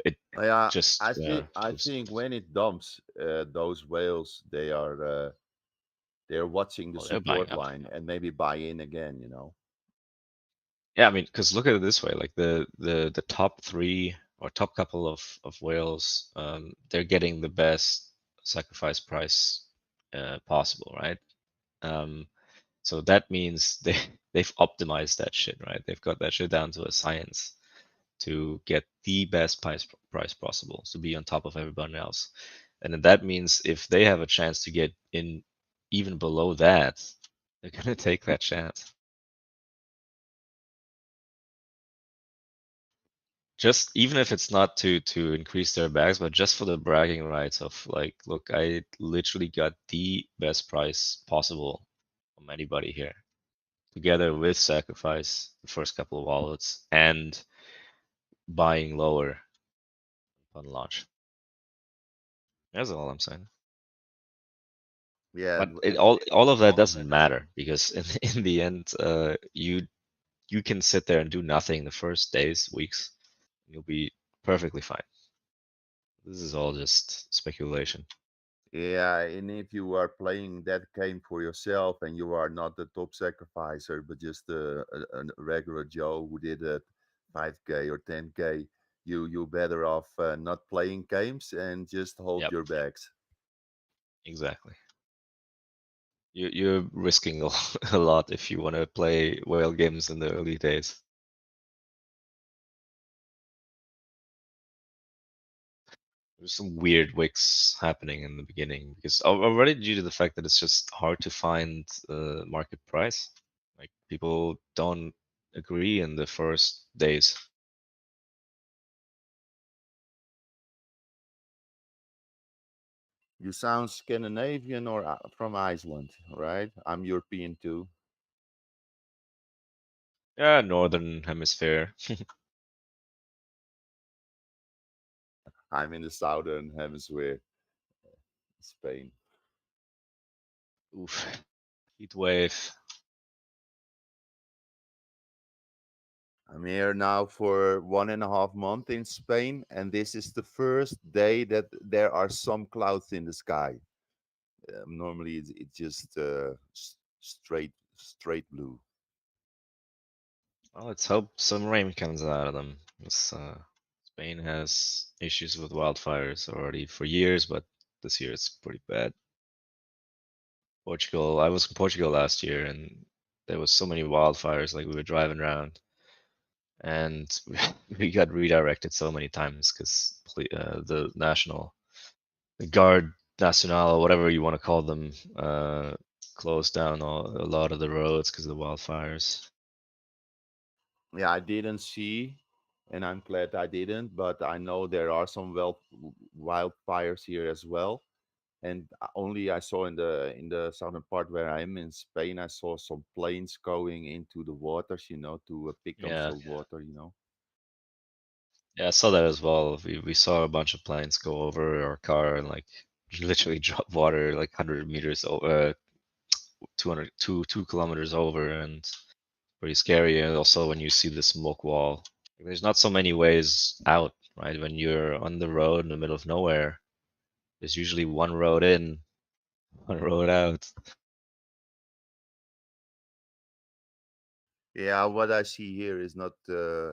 it Yeah, just I proves. think when it dumps, those whales they're watching the Well, they're buying support up. line and maybe buy in again. Yeah, I mean, because look at it this way: like the top three or top couple of whales, they're getting the best sacrifice price possible, right? Um, so that means they've optimized that shit, right? They've got that shit down to a science to get the best price possible, to be on top of everyone else. And then that means if they have a chance to get in even below that, they're gonna take that chance. Just even if it's not to increase their bags, but just for the bragging rights of like, look, I literally got the best price possible from anybody here, together with sacrifice the first couple of wallets and buying lower upon launch. That's all I'm saying. Yeah, But all of that doesn't matter because in the end, you can sit there and do nothing the first days, weeks, you'll be perfectly fine. This is all just speculation. yeah, and if you are playing that game for yourself and you are not the top sacrificer, but just a regular Joe who did a 5K or 10K, you better off not playing games and just hold Yep, your bags. exactly. You're risking a lot if you want to play whale games in the early days. There's some weird wicks happening in the beginning because already due to the fact that it's just hard to find market price. Like people don't agree in the first days. You sound Scandinavian or from Iceland, right? I'm European too. Yeah, northern hemisphere. I'm in the southern hemisphere, Spain. Oof. Heat wave. I'm here now for 1.5 months in Spain, and this is the first day that there are some clouds in the sky. Normally, it's just straight blue. Well, let's hope some rain comes out of them. Spain has issues with wildfires already for years, but this year it's pretty bad. Portugal, I was in Portugal last year and there was so many wildfires, like we were driving around and we got redirected so many times because the the Guard Nacional, or whatever you want to call them, closed down a lot of the roads because of the wildfires. Yeah, I didn't see, and I'm glad I didn't, but I know there are some wildfires here as well. And only I saw in the southern part where I'm in Spain, I saw some planes going into the waters, to pick up Yeah, some water. yeah, I saw that as well. We saw a bunch of planes go over our car and like literally drop water like 100 meters 2 kilometers over, and pretty scary. And also when you see the smoke wall, there's not so many ways out, right? When you're on the road in the middle of nowhere, there's usually one road in, one road out. Yeah, what I see here is not.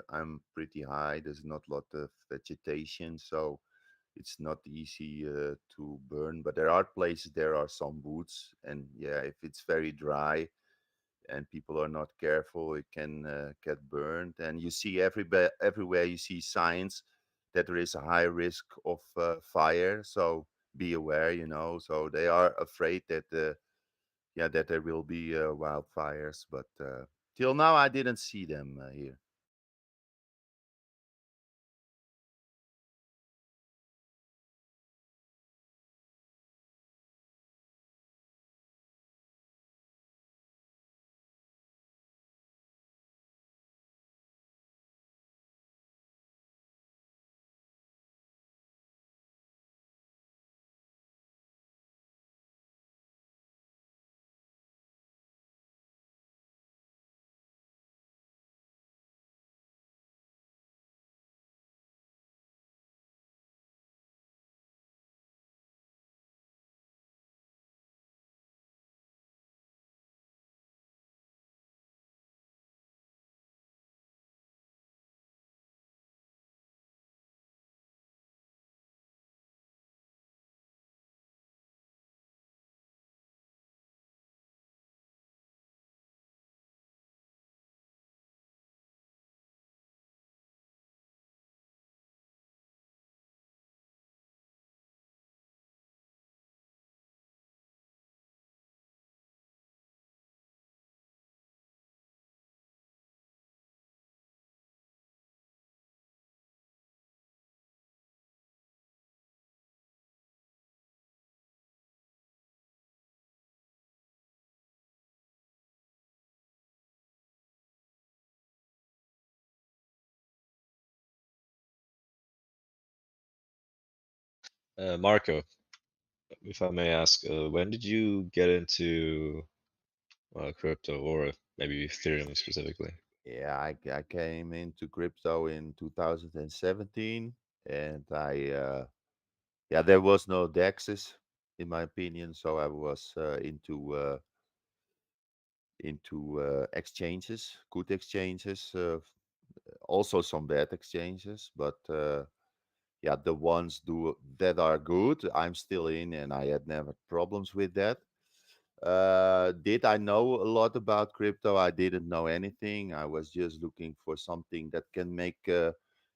I'm pretty high. There's not a lot of vegetation, so it's not easy to burn. But there are places. There are some woods, and yeah, if it's very dry and people are not careful, it can get burned. And you see everywhere you see signs that there is a high risk of fire. So be aware, you know. So they are afraid that yeah, that there will be wildfires, but till now I didn't see them here. Marco, if I may ask, when did you get into crypto, or maybe Ethereum specifically? Yeah, I came into crypto in 2017, and yeah, there was no dexes in my opinion, so I was into exchanges, good exchanges, also some bad exchanges, but yeah, the ones do that are good, I'm still in, and I had never problems with that. Did I know a lot about crypto? I didn't know anything. I was just looking for something that can make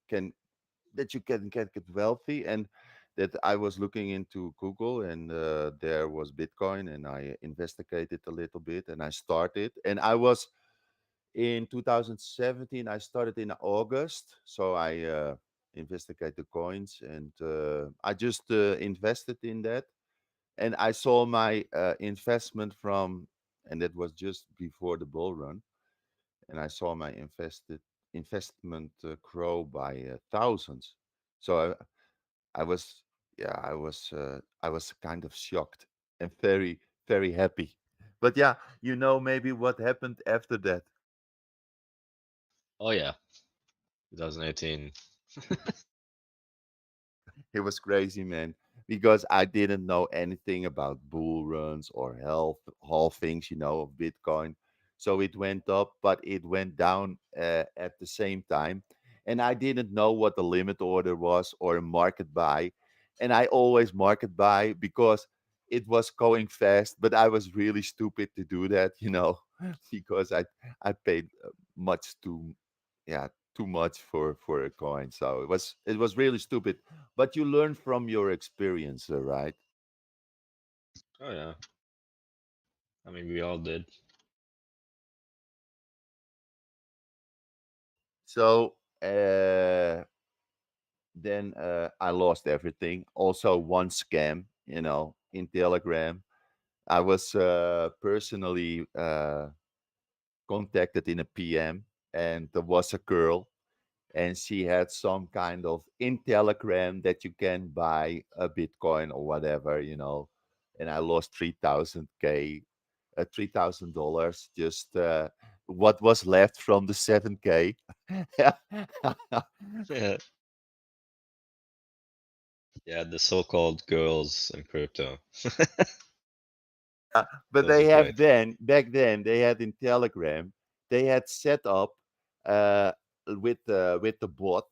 can that you can get wealthy, and that I was looking into Google, and there was Bitcoin, and I investigated a little bit, and I started, and I was in 2017. I started in August, so I investigated coins, and I just invested in that, and I saw my investment from, and that was just before the bull run, and I saw my investment grow by thousands. So I was, yeah, I was kind of shocked and very happy. But yeah, you know maybe what happened after that. Oh yeah, 2018. It was crazy, man, because I didn't know anything about bull runs or health halvings, you know, of Bitcoin. So it went up, but it went down at the same time. And I didn't know what the limit order was or a market buy. And I always market buy because it was going fast, but I was really stupid to do that, you know, because I paid much too, yeah, too much for a coin. So it was really stupid, but you learn from your experience, right? Oh yeah, I mean we all did. So then I lost everything. Also, one scam, you know, in Telegram. I was personally contacted in a PM, and there was a girl, and she had some kind of in Telegram that you can buy a Bitcoin or whatever, you know. And I lost 3,000 K $3,000, just what was left from the 7K. Yeah. Yeah, the so-called girls in crypto. But Those they are have great. back then they had in Telegram, they had set up uh, with the bot,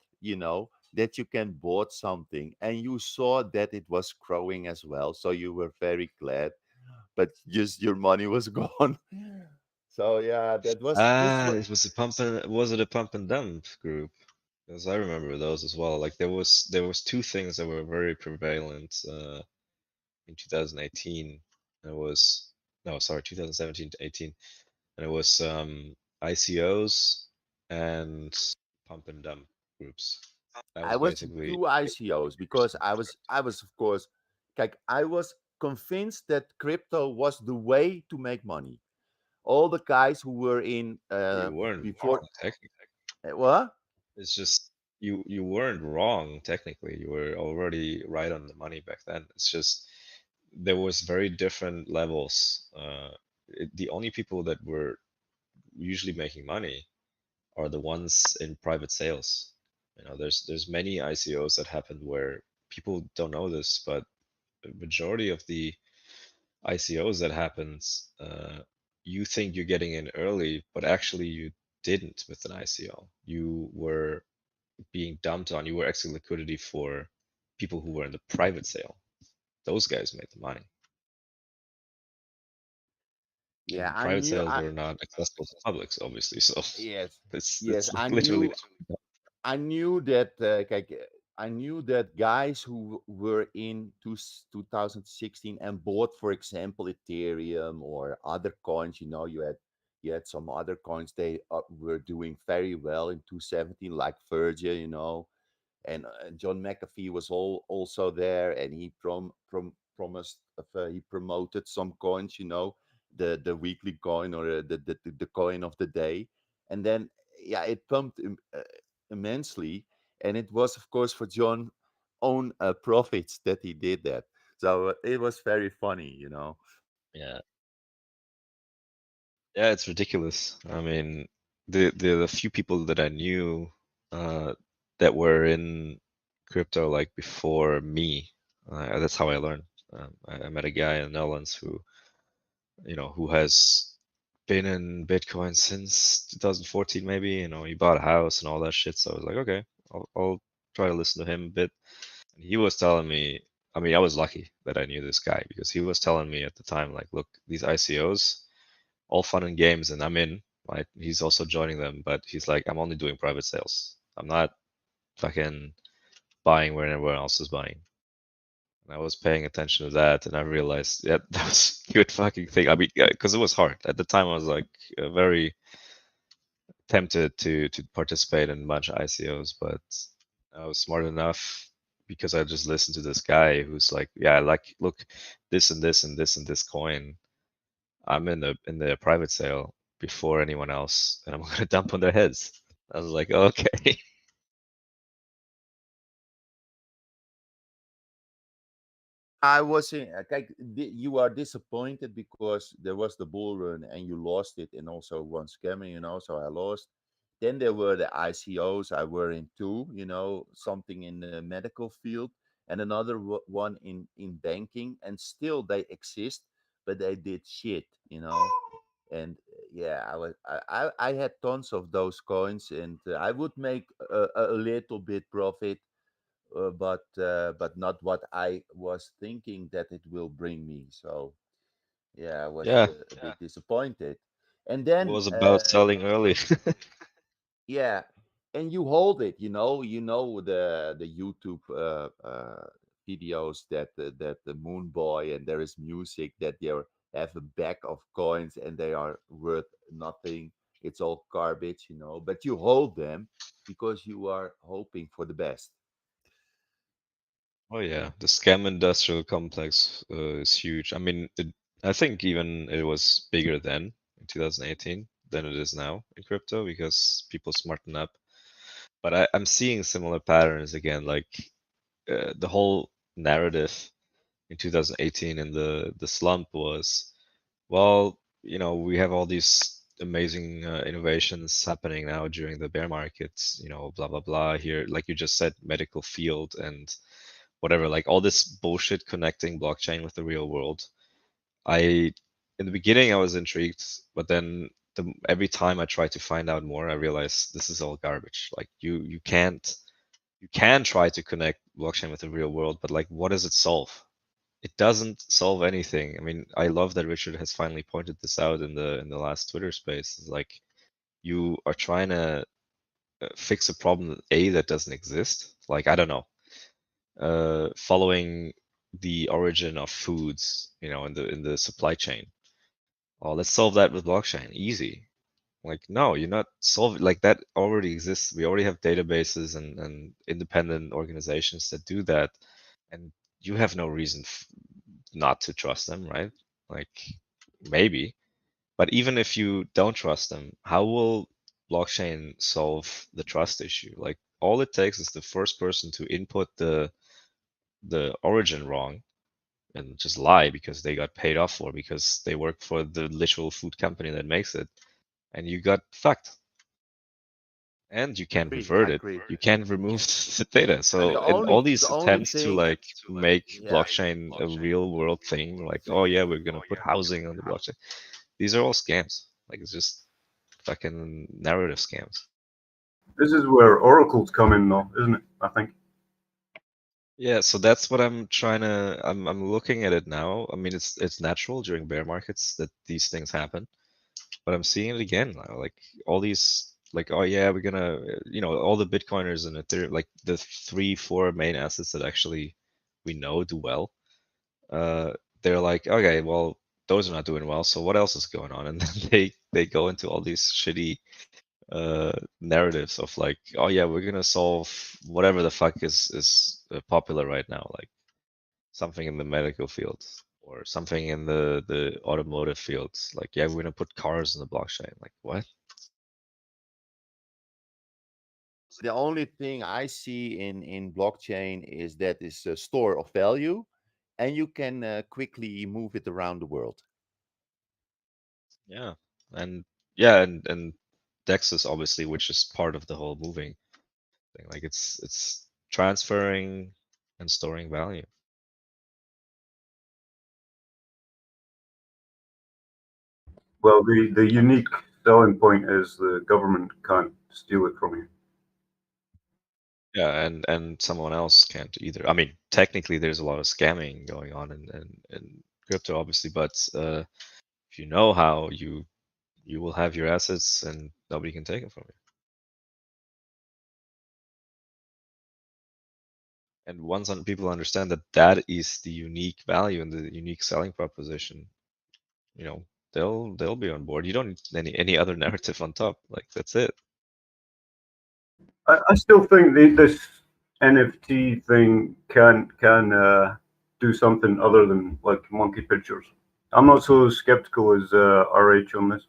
that you can bot something, and you saw that it was growing as well. So you were very glad, but just your money was gone. So yeah, that was this Ah, was it was a pump and was it a pump and dump group? Because I remember those as well. Like there was two things that were very prevalent in 2018. It was no, sorry, 2017 to 18, and it was ICOs and pump and dump groups. That I was was basically two ICOs because I was of course, like, I was convinced that crypto was the way to make money. All the guys who were in you weren't before wrong technically. what? It's just you weren't wrong technically. You were already right on the money back then. It's just there was very different levels. The only people that were usually making money are the ones in private sales. There's many ICOs that happened where people don't know this, but the majority of the ICOs that happens, you think you're getting in early, but actually you didn't with an ICO. You were being dumped on. You were extra liquidity for people who were in the private sale. Those guys made the money. Yeah, And I private knew. sales were not accessible to publics, obviously. So Yes, it's yes, I literally knew. I knew that I knew that guys who were in 2016 and bought, for example, Ethereum or other coins. You had some other coins, they were doing very well in 2017, like Verge, and John McAfee was also there, and he promised, he promoted some coins, the weekly coin, or the coin of the day, and then yeah, it pumped immensely, and it was of course for John own profits that he did that. So it was very funny. yeah, yeah, it's ridiculous. I mean, the few people that I knew uh, that were in crypto like before me, that's how I learned. I met a guy in the Netherlands who has been in Bitcoin since 2014, maybe. He bought a house and all that shit. So I was like, okay, I'll try to listen to him a bit. And he was telling me, I mean, I was lucky that I knew this guy because he was telling me at the time, like, look, these ICOs, all fun and games, and I'm in. Right? He's also joining them, but he's like, I'm only doing private sales. I'm not fucking buying where everyone else is buying. And I was paying attention to that, and I realized, yeah, that was a good fucking thing. I mean, because it was hard at the time. I was like very tempted to participate in a bunch of ICOs, but I was smart enough because I just listened to this guy who's like, yeah, like, look, this and this and this and this coin. I'm in the private sale before anyone else, and I'm gonna dump on their heads. I was like, okay. I was in, you are disappointed because there was the bull run and you lost it, and also one scammer, so I lost. Then there were the ICOs I were in too, something in the medical field, and another one in banking, and still they exist, but they did shit. And yeah, I had tons of those coins, and I would make a little bit profit, but not what I was thinking that it will bring me. So yeah, I was Yeah, a bit disappointed. And it then was about selling early. yeah, and you hold it. The YouTube videos that the Moon Boy, and there is music that they have a bag of coins and they are worth nothing. It's all garbage. But you hold them because you are hoping for the best. Oh yeah, the scam industrial complex is huge. I mean, I think even it was bigger then in 2018 than it is now in crypto because people smarten up. But I'm seeing similar patterns again. Like the whole narrative in 2018 and the slump was, well, you know, we have all these amazing innovations happening now during the bear markets, you know, blah blah blah here, like you just said, medical field and whatever, like all this bullshit connecting blockchain with the real world. In the beginning I was intrigued, but then every time I try to find out more, I realize this is all garbage. Like you can try to connect blockchain with the real world, but like what does it solve? It doesn't solve anything. I mean, I love that Richard has finally pointed this out in the last Twitter space. It's like you are trying to fix a problem that doesn't exist. Like I don't know, following the origin of foods, you know, in the supply chain. Oh, let's solve that with blockchain. Easy. Like, no, you're not solving, like that already exists. We already have databases and independent organizations that do that. And you have no reason not to trust them, right? Like maybe, but even if you don't trust them, how will blockchain solve the trust issue? Like all it takes is the first person to input the origin wrong and just lie because they got paid off for, because they work for the literal food company that makes it, and you got fucked. And you can revert it. You can remove the data. So and all these attempts to like make blockchain a real world thing, like, oh yeah, we're gonna put housing on the blockchain. These are all scams. Like it's just fucking narrative scams. This is where oracles come in, though, isn't it? I think. Yeah, so that's what I'm trying to. I'm looking at it now. I mean, it's natural during bear markets that these things happen, but I'm seeing it again now. Like all these, like, oh yeah, we're gonna, you know, all the Bitcoiners and Ethereum, like the 3-4 main assets that actually we know do well. They're like, okay, well, those are not doing well, so what else is going on? And then they go into all these shitty narratives of like, oh yeah, we're gonna solve whatever the fuck is popular right now, like something in the medical field or something in the automotive fields. Like, yeah, we're gonna put cars in the blockchain. Like, what? The only thing I see in blockchain is that it's a store of value, and you can quickly move it around the world. Yeah, and yeah, and Dexus obviously, which is part of the whole moving thing. Like, it's transferring and storing value. Well, the unique selling point is the government can't steal it from you. Yeah, and someone else can't either. I mean, technically, there's a lot of scamming going on in crypto, obviously, but if you know how, you will have your assets and nobody can take it from you. And once people understand that that is the unique value and the unique selling proposition, you know, they'll be on board. You don't need any other narrative on top. Like that's it. I still think this NFT thing can do something other than like monkey pictures. I'm not so skeptical as RH on this.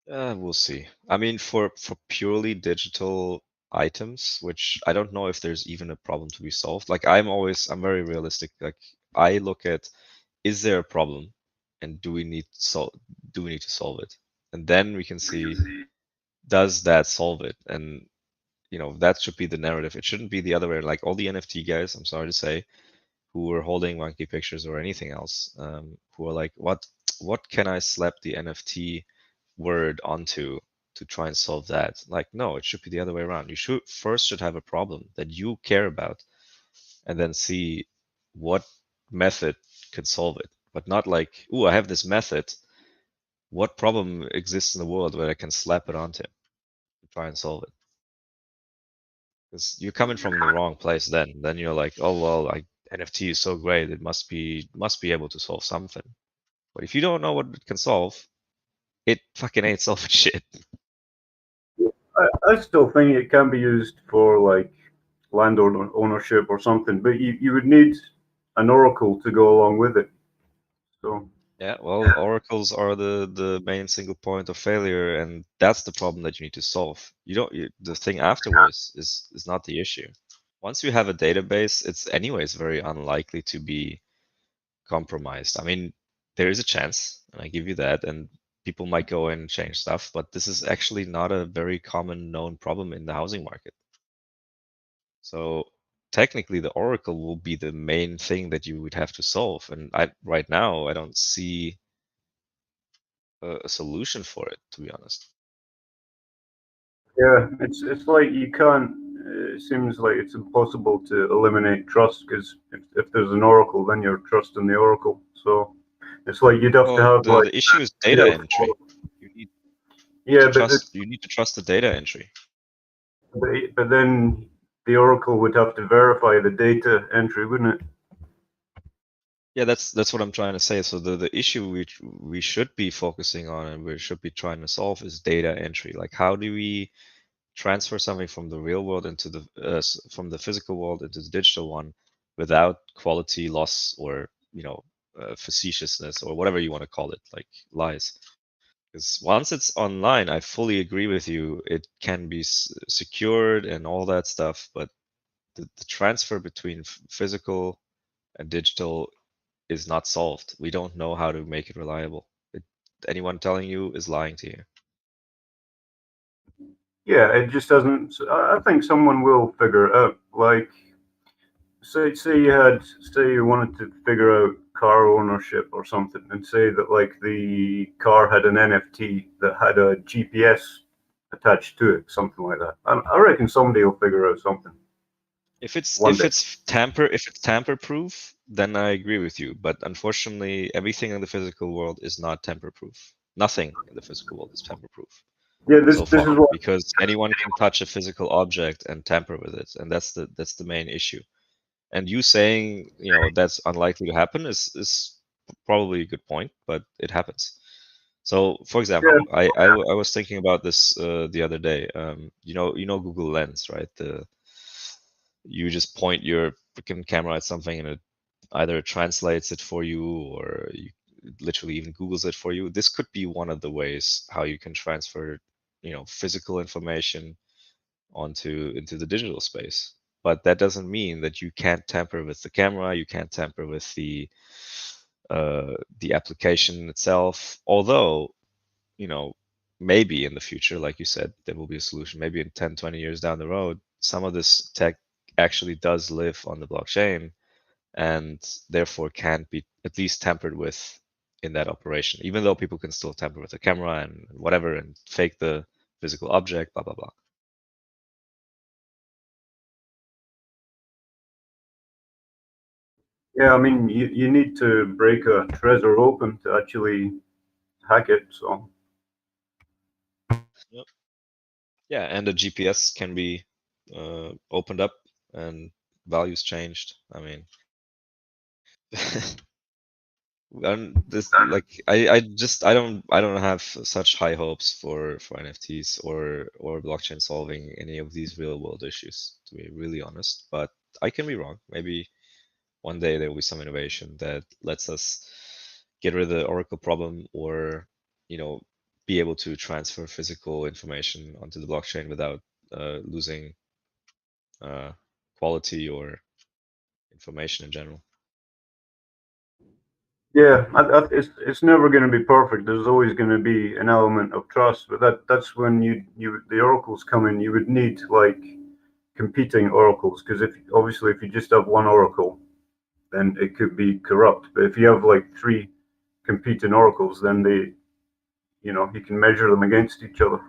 We'll see. I mean, for purely digital items, which I don't know if there's even a problem to be solved. Like I'm very realistic. Like I look at, is there a problem, and do we need to solve it? And then we can see, does that solve it? And you know, that should be the narrative. It shouldn't be the other way. Like all the NFT guys, I'm sorry to say, who were holding monkey pictures or anything else, who are like, what can I slap the NFT word onto to try and solve that? Like, no, it should be the other way around. You should have a problem that you care about, and then see what method can solve it. But not like, oh, I have this method. What problem exists in the world where I can slap it onto to try and solve it? Because you're coming from the wrong place then. Then you're like, oh well, NFT is so great, it must be able to solve something. But if you don't know what it can solve, it fucking ain't solving shit. I still think it can be used for like land ownership or something, but you would need an oracle to go along with it. So Yeah, well, oracles are the main single point of failure, and that's the problem that you need to solve. The thing afterwards is not the issue. Once you have a database, it's anyways very unlikely to be compromised. I mean, there is a chance, and I give you that, and people might go and change stuff, but this is actually not a very common known problem in the housing market. So technically the Oracle will be the main thing that you would have to solve. And right now, I don't see a solution for it, to be honest. Yeah, it's like you can't. It seems like it's impossible to eliminate trust because if there's an oracle, then you're trusting the oracle. So it's like you'd have to have like the issue is data entry. You need you need to trust the data entry. But then the oracle would have to verify the data entry, wouldn't it? Yeah, that's what I'm trying to say. So the issue which we should be focusing on and we should be trying to solve is data entry. Like, how do we transfer something from the real world into the from the physical world into the digital one without quality loss or facetiousness or whatever you want to call it, like lies. Because once it's online, I fully agree with you. It can be secured and all that stuff, but the transfer between physical and digital is not solved. We don't know how to make it reliable. Anyone telling you is lying to you. Yeah, it just doesn't. I think someone will figure it out. Like, say you wanted to figure out car ownership or something, and say that like the car had an NFT that had a GPS attached to it, something like that. I reckon somebody will figure out something. If it's tamper proof, then I agree with you. But unfortunately, everything in the physical world is not tamper proof. Nothing in the physical world is tamper proof. Yeah, this so is far, what, because anyone can touch a physical object and tamper with it, and that's the main issue. And you saying that's unlikely to happen is probably a good point, but it happens. So, for example, I was thinking about this the other day. You know Google Lens, right? You just point your freaking camera at something and it either translates it for you or you literally even Googles it for you. This could be one of the ways how you can transfer, physical information into the digital space. But that doesn't mean that you can't tamper with the camera, you can't tamper with the application itself. Although, maybe in the future, like you said, there will be a solution. Maybe in 10, 20 years down the road, some of this tech actually does live on the blockchain and therefore can't be at least tampered with in that operation, even though people can still tamper with the camera and whatever and fake the physical object, blah, blah, blah. yeah, I mean, you need to break a Trezor open to actually hack it. So Yep. Yeah, and the GPS can be opened up and values changed. I mean, and this I don't have such high hopes for NFTs or blockchain solving any of these real world issues, to be really honest. But I can be wrong. Maybe one day there will be some innovation that lets us get rid of the Oracle problem, or be able to transfer physical information onto the blockchain without losing quality or information in general. yeah, it's never going to be perfect. There's always going to be an element of trust, but that's when the oracles come in. You would need like competing oracles, because if you just have one oracle, then it could be corrupt. But if you have like three competing oracles, then you can measure them against each other.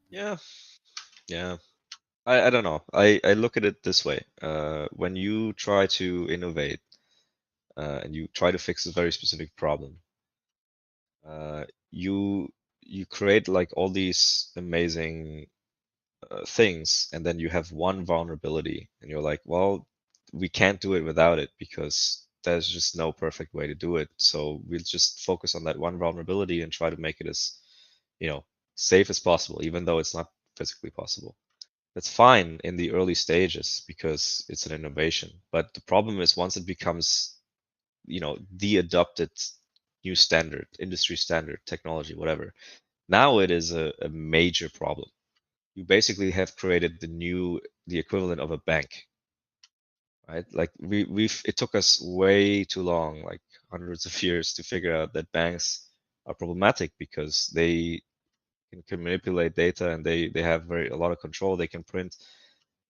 Yeah. I don't know. I look at it this way. When you try to innovate and you try to fix a very specific problem, you create like all these amazing things, and then you have one vulnerability, and you're like, well, we can't do it without it because there's just no perfect way to do it. So we'll just focus on that one vulnerability and try to make it as, safe as possible, even though it's not physically possible. That's fine in the early stages because it's an innovation. But the problem is once it becomes, the adopted new standard, industry standard, technology, whatever, now it is a major problem. You basically have created the equivalent of a bank, right? Like it took us way too long, like hundreds of years to figure out that banks are problematic because they can manipulate data and they have a lot of control. They can print.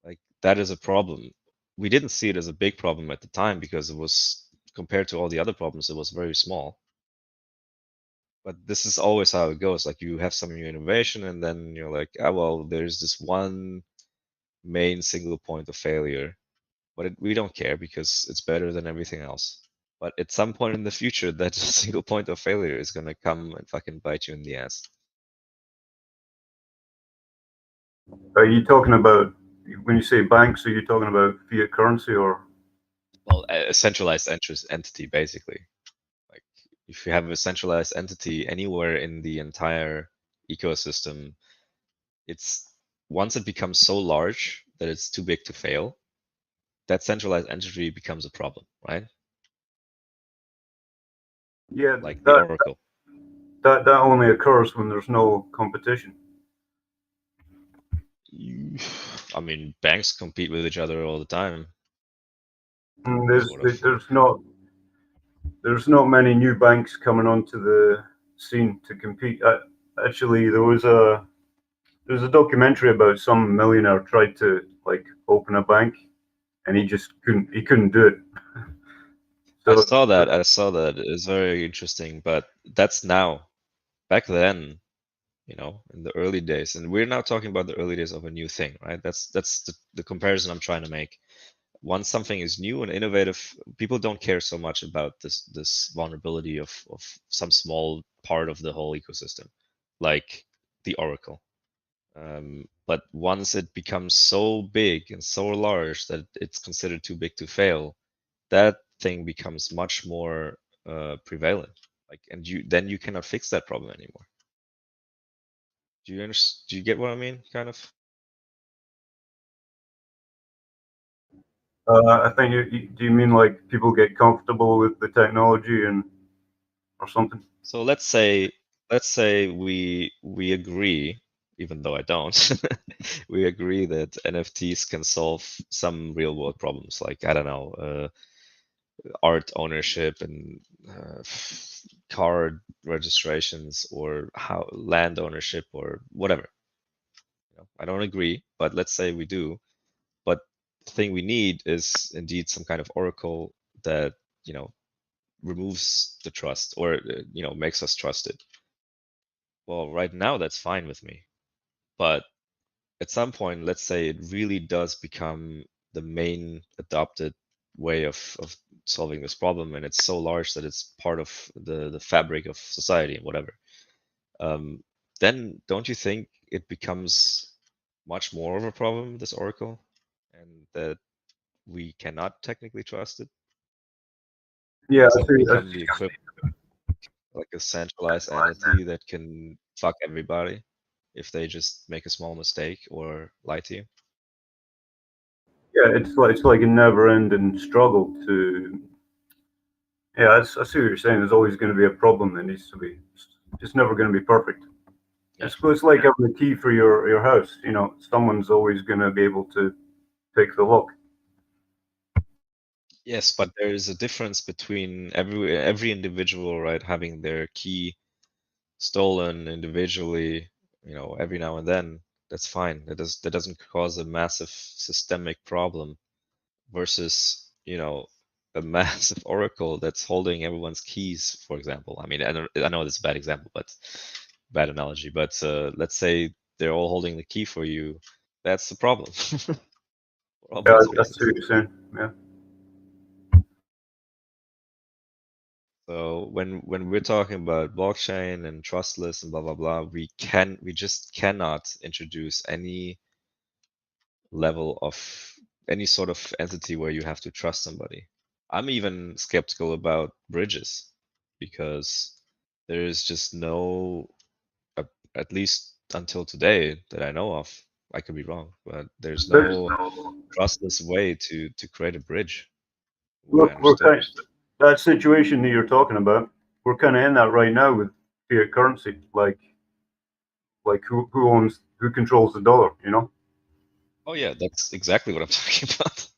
Like, that is a problem. We didn't see it as a big problem at the time because it was, compared to all the other problems, it was very small. But this is always how it goes. Like, you have some new innovation and then you're like, ah, well, there's this one main single point of failure, but we don't care because it's better than everything else. But at some point in the future, that single point of failure is gonna come and fucking bite you in the ass. Are you talking about, when you say banks, are you talking about fiat currency or? Well, a centralized entity, basically. Like, if you have a centralized entity anywhere in the entire ecosystem, it's, once it becomes so large that it's too big to fail, that centralized entity becomes a problem, right? Yeah, Like the Oracle. That only occurs when there's no competition. I mean, banks compete with each other all the time. There's not many new banks coming onto the scene to compete. Actually, there was a documentary about some millionaire tried to like open a bank, and he just couldn't do it. So, I saw that. It's very interesting, but that's now. Back then, you know, in the early days, and we're now talking about the early days of a new thing, right? That's the comparison I'm trying to make. Once something is new and innovative, people don't care so much about this vulnerability of some small part of the whole ecosystem, like the Oracle. But once it becomes so big and so large that it's considered too big to fail, that thing becomes much more prevalent. Like, and then you cannot fix that problem anymore. Do you get what I mean? Kind of. I think do you mean like people get comfortable with the technology or something? So let's say we agree, even though I don't, we agree that NFTs can solve some real world problems, like, I don't know, art ownership and car registrations, or how land ownership, or whatever. You know, I don't agree, but let's say we do. But the thing we need is indeed some kind of oracle that, you know, removes the trust, or you know, makes us trusted. Well, right now that's fine with me, but at some point, let's say it really does become the main adopted way of solving this problem, and it's so large that it's part of the fabric of society and whatever, then don't you think it becomes much more of a problem, this oracle, and that we cannot technically trust it? Yeah, does it become the equivalent, like a centralized entity that can fuck everybody if they just make a small mistake or lie to you? Yeah, it's like a never-ending struggle to. Yeah, I see what you're saying. There's always going to be a problem that needs to be. It's never going to be perfect. Yeah. It's like having a key for your house. You know, someone's always going to be able to pick the lock. Yes, but there is a difference between every individual, right, having their key stolen individually, you know, every now and then. That's fine. That doesn't cause a massive systemic problem, versus, you know, a massive oracle that's holding everyone's keys, for example. I mean, I know this is a bad example, but bad analogy. But let's say they're all holding the key for you. That's the problem. For obvious That's reasons. what you're saying. Yeah. So when we're talking about blockchain and trustless and blah blah blah, we just cannot introduce any level of any sort of entity where you have to trust somebody. I'm even skeptical about bridges, because there is just no, at least until today that I know of, I could be wrong, but there's no trustless way to create a bridge. Look, that situation that you're talking about, we're kind of in that right now with fiat currency. Like who controls the dollar? You know. Oh yeah, that's exactly what I'm talking about.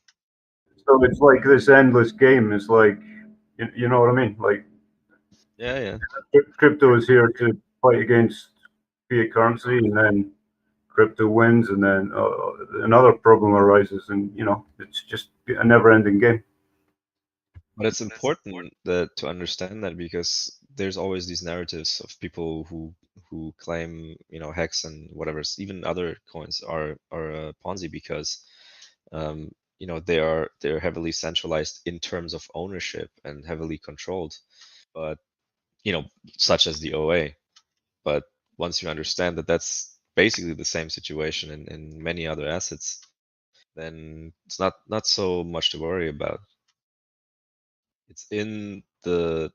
So it's like this endless game. It's like, You know what I mean? Like, Yeah. crypto is here to fight against fiat currency, and then crypto wins, and then another problem arises, and it's just a never-ending game. But it's important that to understand that, because there's always these narratives of people who claim, Hex and whatever, even other coins are a Ponzi because they're heavily centralized in terms of ownership and heavily controlled, but such as the OA. But once you understand that that's basically the same situation in many other assets, then it's not so much to worry about. It's in the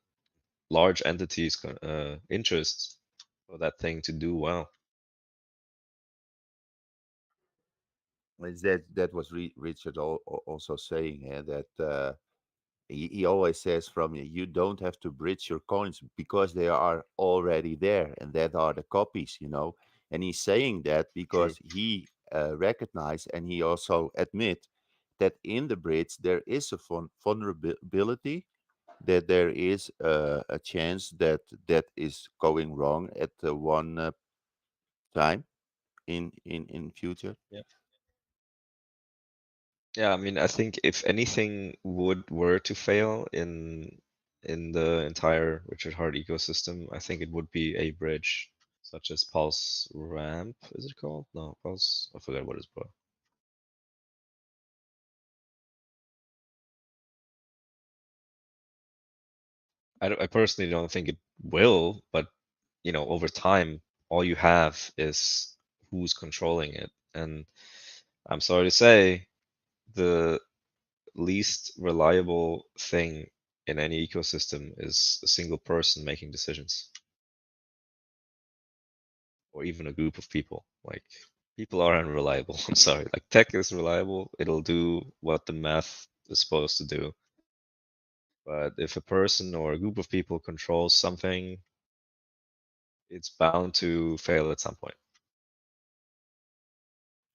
large entities' interest for that thing to do well. Is that was Richard also saying that he always says from you don't have to bridge your coins because they are already there, and that are the copies, and he's saying that because he recognized, and he also admit that in the bridge there is a vulnerability, that there is a chance that that is going wrong at one time in future. Yeah, I mean, I think if anything were to fail in the entire Richard Hart ecosystem, I think it would be a bridge such as Pulse Ramp, is it called? No, Pulse, I forgot what it's called. I personally don't think it will, but over time, all you have is who's controlling it. And I'm sorry to say, the least reliable thing in any ecosystem is a single person making decisions, or even a group of people. Like, people are unreliable. I'm sorry. Like, tech is reliable. It'll do what the math is supposed to do. But if a person or a group of people controls something, it's bound to fail at some point.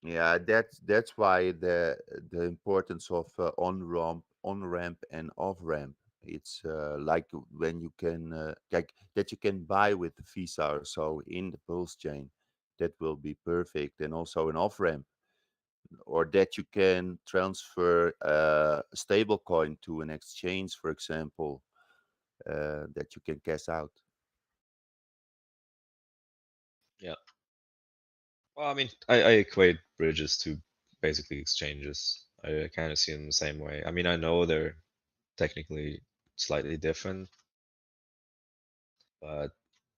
Yeah, that's why the importance of on ramp and off ramp. It's like when you can like that you can buy with the Visa or so in the Pulse chain. That will be perfect, and also an off ramp, or that you can transfer a stable coin to an exchange, for example, that you can cash out. Yeah. Well, I mean, I equate bridges to basically exchanges. I kind of see them the same way. I mean, I know they're technically slightly different, but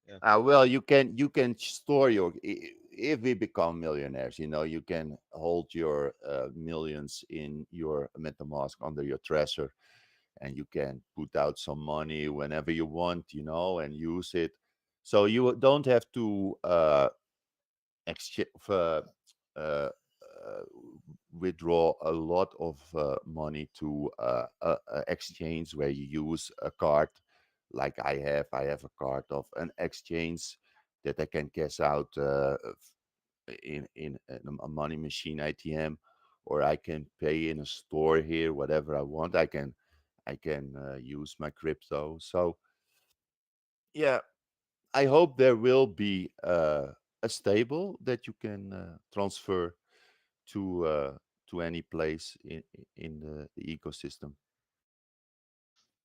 yeah. Well, you can store if we become millionaires, you can hold your millions in your MetaMask under your treasure, and you can put out some money whenever you want, and use it. So you don't have to exchange uh, withdraw a lot of money to exchange where you use a card like I have a card of an exchange that I can cash out in a money machine ATM, or I can pay in a store here whatever I want. I can use my crypto. So yeah, I hope there will be a stable that you can transfer to uh, to any place in the ecosystem.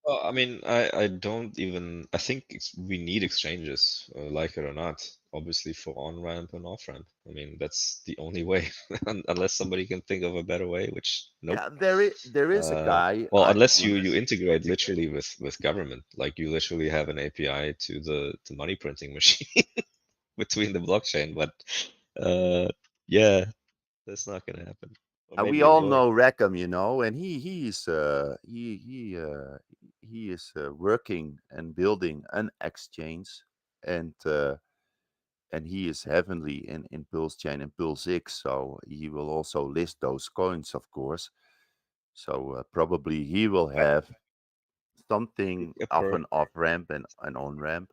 Well, I mean, I don't even. I think we need exchanges, like it or not. Obviously, for on ramp and off ramp. I mean, that's the only way, unless somebody can think of a better way. Which nope. Yeah, there is a guy. Well, I unless you integrate literally with government, like you literally have an API to the money printing machine between the blockchain. But yeah, that's not gonna happen. Or we maybe it all will. know Rackham, and he is working and building an exchange, and he is heavily in Pulsechain and PulseX, so he will also list those coins, of course. So probably he will have something Pick a of per an off ramp and an on ramp.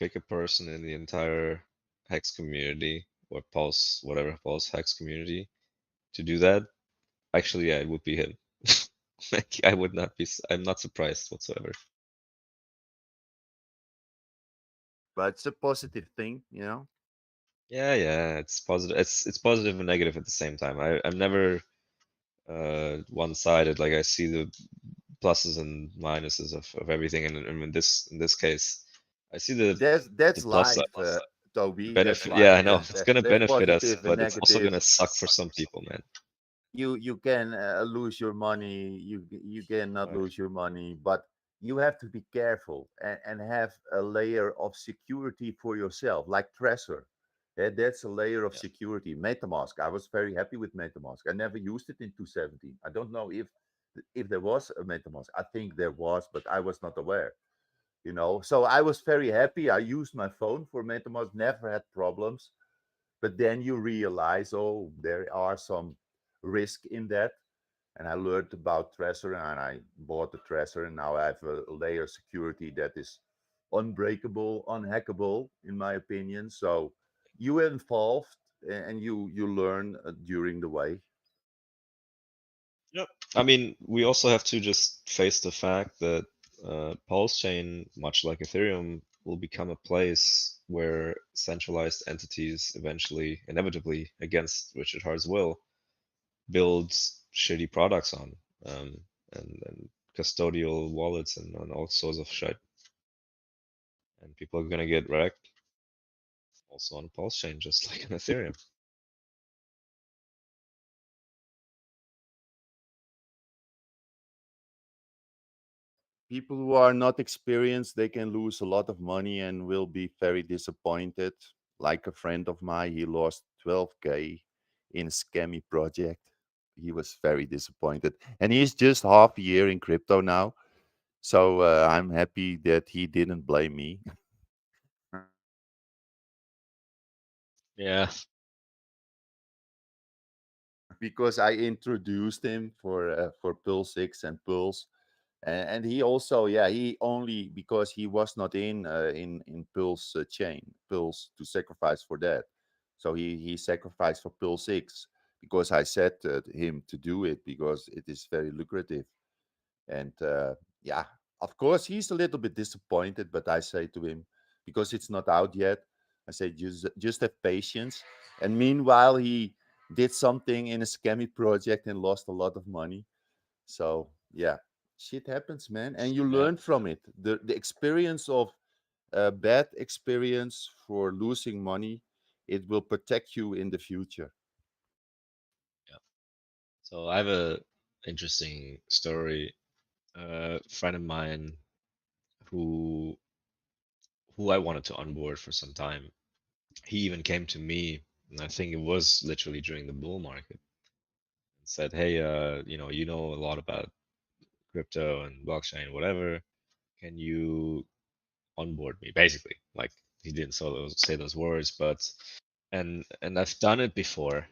pick a person in the entire Hex community or Pulse, whatever Pulse Hex community to do that. Actually, yeah, it would be him. Like I'm not surprised whatsoever. But it's a positive thing, Yeah, it's positive. It's positive and negative at the same time. I'm never one-sided. Like I see the pluses and minuses of everything, and in this case, I see the That's plus life, side Toby. That's benefit. Yeah, life, I know man. it's gonna There's benefit us, positive and but it's also negative. gonna suck for some people, man. You can lose your money. You cannot Right. lose your money, but you have to be careful and have a layer of security for yourself, like Trezor. That's a layer of Yeah. security. MetaMask. I was very happy with MetaMask. I never used it in 2017. I don't know if there was a MetaMask. I think there was, but I was not aware. So I was very happy. I used my phone for MetaMask. Never had problems. But then you realize, oh, there are some risk in that. And I learned about Trezor and I bought the Trezor, and now I have a layer of security that is unbreakable, unhackable, in my opinion. So you involved and you learn during the way. Yep. I mean, we also have to just face the fact that Pulsechain, much like Ethereum, will become a place where centralized entities eventually, inevitably, against Richard Hart's will, build shitty products on, and custodial wallets and all sorts of shit. And people are gonna get wrecked also on Pulsechain, just like in Ethereum. People who are not experienced, they can lose a lot of money and will be very disappointed. Like a friend of mine, he lost 12K in a scammy project. He was very disappointed. And he's just half a year in crypto now. So I'm happy that he didn't blame me. Yeah. Because I introduced him for PulseX and Pulse, and he also, yeah, he only because he was not in Pulse chain Pulse to sacrifice for that, so he sacrificed for PulseX because I said him to do it because it is very lucrative, and yeah, of course he's a little bit disappointed, but I say to him because it's not out yet, I say just have patience, and meanwhile he did something in a scammy project and lost a lot of money. So yeah, shit happens, man, and you Yeah. learn from it. The experience of a bad experience for losing money, it will protect you in the future. Yeah. So I have a interesting story. A friend of mine who I wanted to onboard for some time. He even came to me, and I think it was literally during the bull market, and said, "Hey, you know a lot about crypto and blockchain, whatever. Can you onboard me?" Basically, like he didn't say those words, but and I've done it before,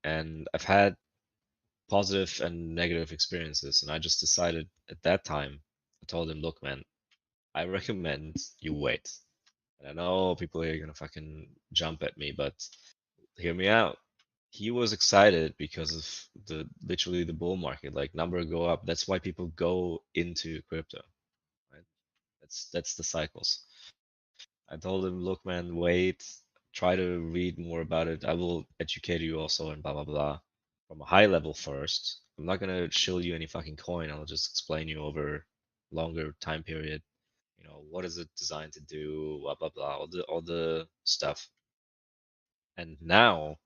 and I've had positive and negative experiences, and I just decided at that time. I told him, "Look, man, I recommend you wait." And I know people are gonna fucking jump at me, but hear me out. He was excited because of the literally the bull market, like number go up. That's why people go into crypto, right? That's the cycles. I told him, look, man, wait, try to read more about it. I will educate you also and blah blah blah from a high level first. I'm not gonna shill you any fucking coin. I'll just explain you over longer time period. What is it designed to do? Blah blah blah. All the stuff. And now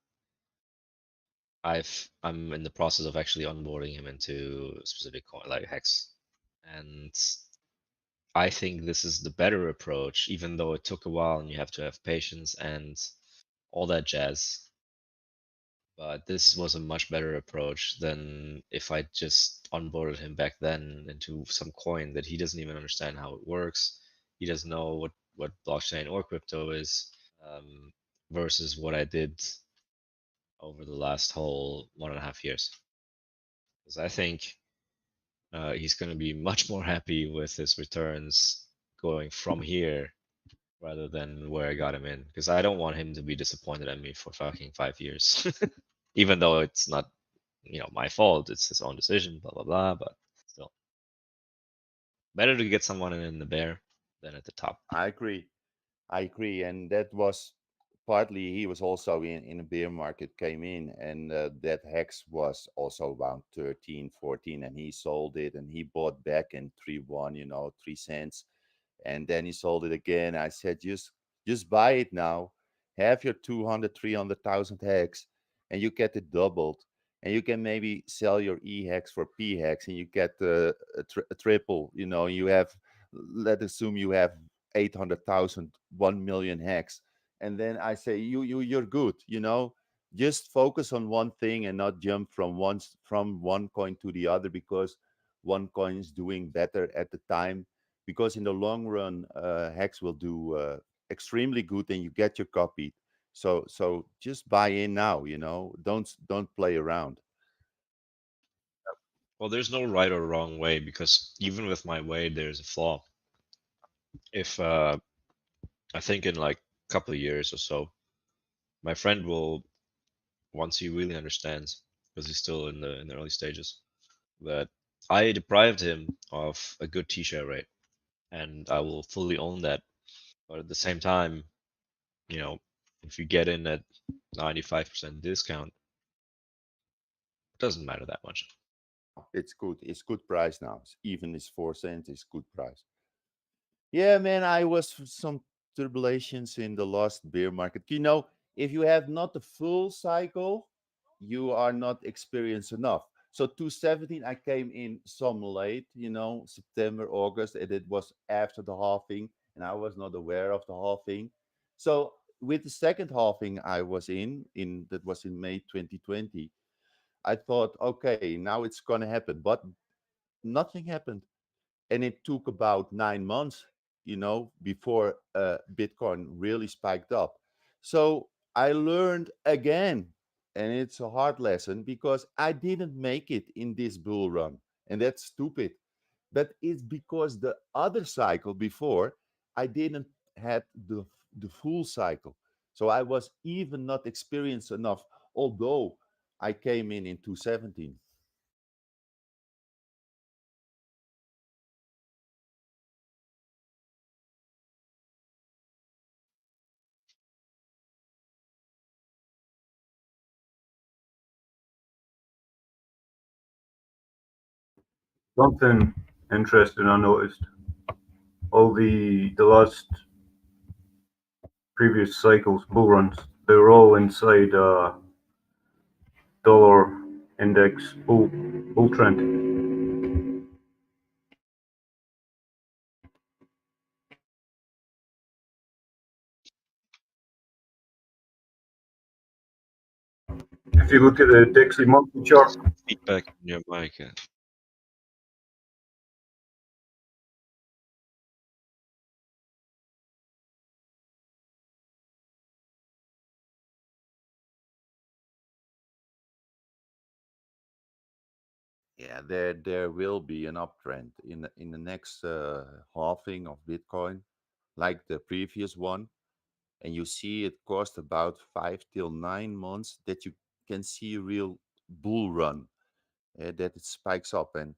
I'm in the process of actually onboarding him into a specific coin like Hex. And I think this is the better approach, even though it took a while and you have to have patience and all that jazz. But this was a much better approach than if I just onboarded him back then into some coin that he doesn't even understand how it works. He doesn't know what blockchain or crypto is, versus what I did over the last whole 1.5 years. Because I think he's going to be much more happy with his returns going from here rather than where I got him in. Because I don't want him to be disappointed at me for fucking 5 years, even though it's not my fault. It's his own decision. Blah blah blah. But Better to get someone in the bear than at the top. I agree. I agree, and that was partly he was also in a bear market, came in, and that hex was also around 13, 14, and he sold it, and he bought back in 3.1, 3 cents, and then he sold it again. I said, just buy it now, have your 200, 300,000 hex, and you get it doubled, and you can maybe sell your E hex for P hex, and you get a triple. You have, let's assume you have 800,000, 1 million hex, and then I say you're good. Just focus on one thing and not jump from one coin to the other because one coin is doing better at the time, because in the long run hex will do extremely good and you get your copy. So just buy in now. Don't play around. Well, there's no right or wrong way, because even with my way, there's a flaw. If I think in like a couple of years or so, my friend will, once he really understands, because he's still in the early stages, that I deprived him of a good t-share rate, and I will fully own that. But at the same time, if you get in at 95% discount, it doesn't matter that much. It's good price now. Even this 4 cents is good price. Yeah, man, I was some tribulations in the last bear market. If you have not the full cycle, you are not experienced enough. So 217, I came in some late, September, August, and it was after the halving, and I was not aware of the halving. So with the second halving I was in that was in May 2020, I thought, okay, now it's gonna happen, but nothing happened, and it took about 9 months, before Bitcoin really spiked up. So I learned again, and it's a hard lesson because I didn't make it in this bull run, and that's stupid. But it's because the other cycle before I didn't had the full cycle, so I was even not experienced enough, although I came in 217. Something interesting I noticed. All the last previous cycles, bull runs, they were all inside dollar index bull trend. If you look at the Dixie monthly chart, Feedback on your mic. Yeah, there will be an uptrend in the next halving of Bitcoin, like the previous one, and you see it cost about 5 till 9 months that you can see a real bull run, that it spikes up. And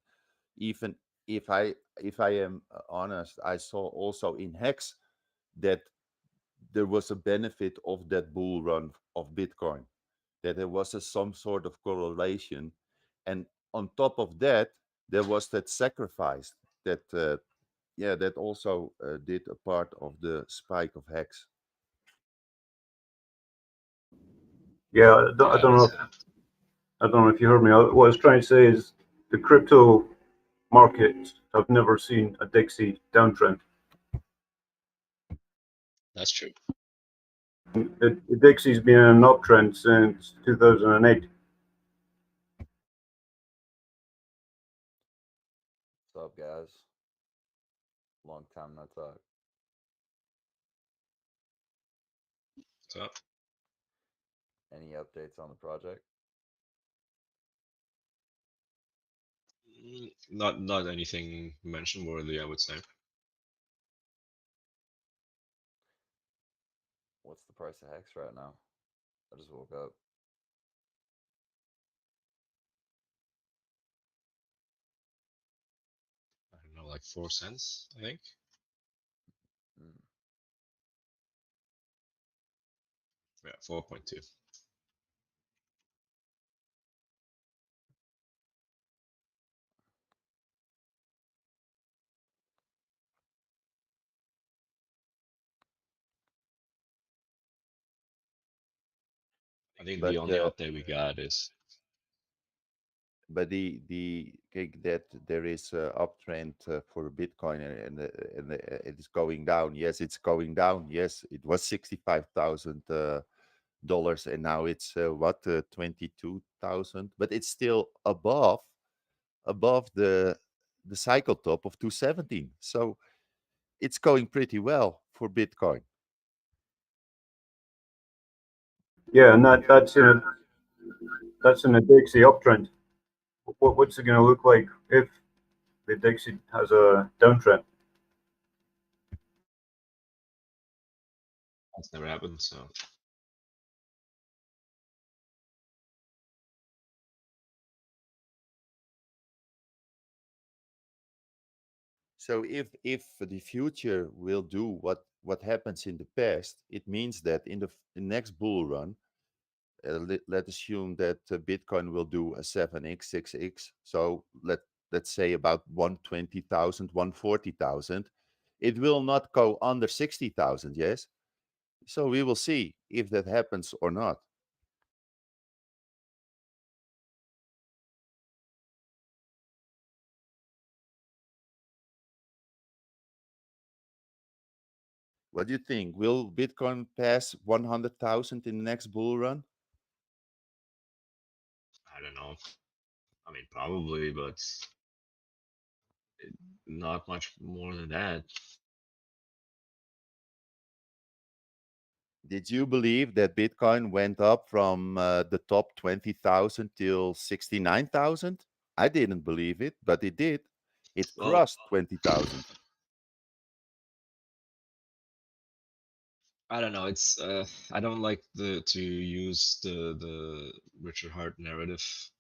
even if I am honest, I saw also in Hex that there was a benefit of that bull run of Bitcoin, that there was some sort of correlation. And on top of that, there was that sacrifice that, that also did a part of the spike of Hex. yeah, I don't know. I don't know if you heard me. What I was trying to say is the crypto markets have never seen a Dixie downtrend. That's true. The Dixie's been in an uptrend since 2008. What's up, guys? Long time no talk. So, Any updates on the project? not anything mention worthy, I would say. What's the price of Hex right now? I just woke up. I don't know, like 4 cents, I think. Yeah, 4.2. I think the But only update we got is the kijk, that there is a uptrend for Bitcoin and it is going down. Yes, it's going down. Yes, it was $65,000 and now it's 22,000, but it's still above the cycle top of 217. So it's going pretty well for Bitcoin. Yeah, and that's in a Dixie uptrend. What's it going to look like if the Dixie has a downtrend? that's never happened. So So if the future will do what happens in the past, it means that in the next bull run, let's assume that Bitcoin will do a 7x, 6x. So let's say about 120,000, 140,000. It will not go under 60,000. Yes. So we will see if that happens or not. What do you think? Will Bitcoin pass 100,000 in the next bull run? I don't know. I mean, probably, but not much more than that. Did you believe that Bitcoin went up from the top 20,000 till 69,000? I didn't believe it, but it did. It Well, crossed 20,000. I don't know. It's I don't like to use the Richard Hart narrative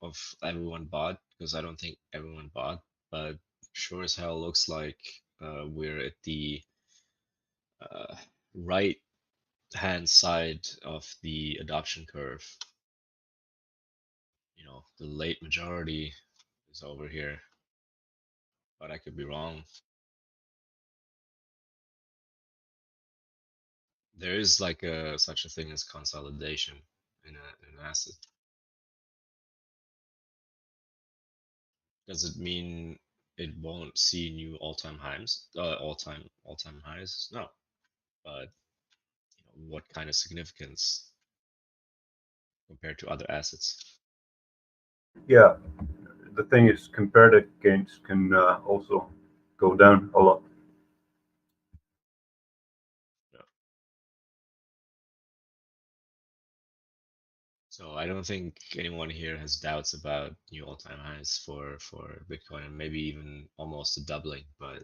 of everyone bought because I don't think everyone bought, but sure as hell looks like we're at the uh, right hand side of the adoption curve. You know, the late majority is over here, but I could be wrong. There is like a such a thing as consolidation in an asset. Does it mean it won't see new all-time highs? All-time highs? No, but you know, what kind of significance compared to other assets? Yeah, the thing is, comparative gains can also go down a lot. Yeah. So I don't think anyone here has doubts about new all-time highs for Bitcoin and maybe even almost a doubling. But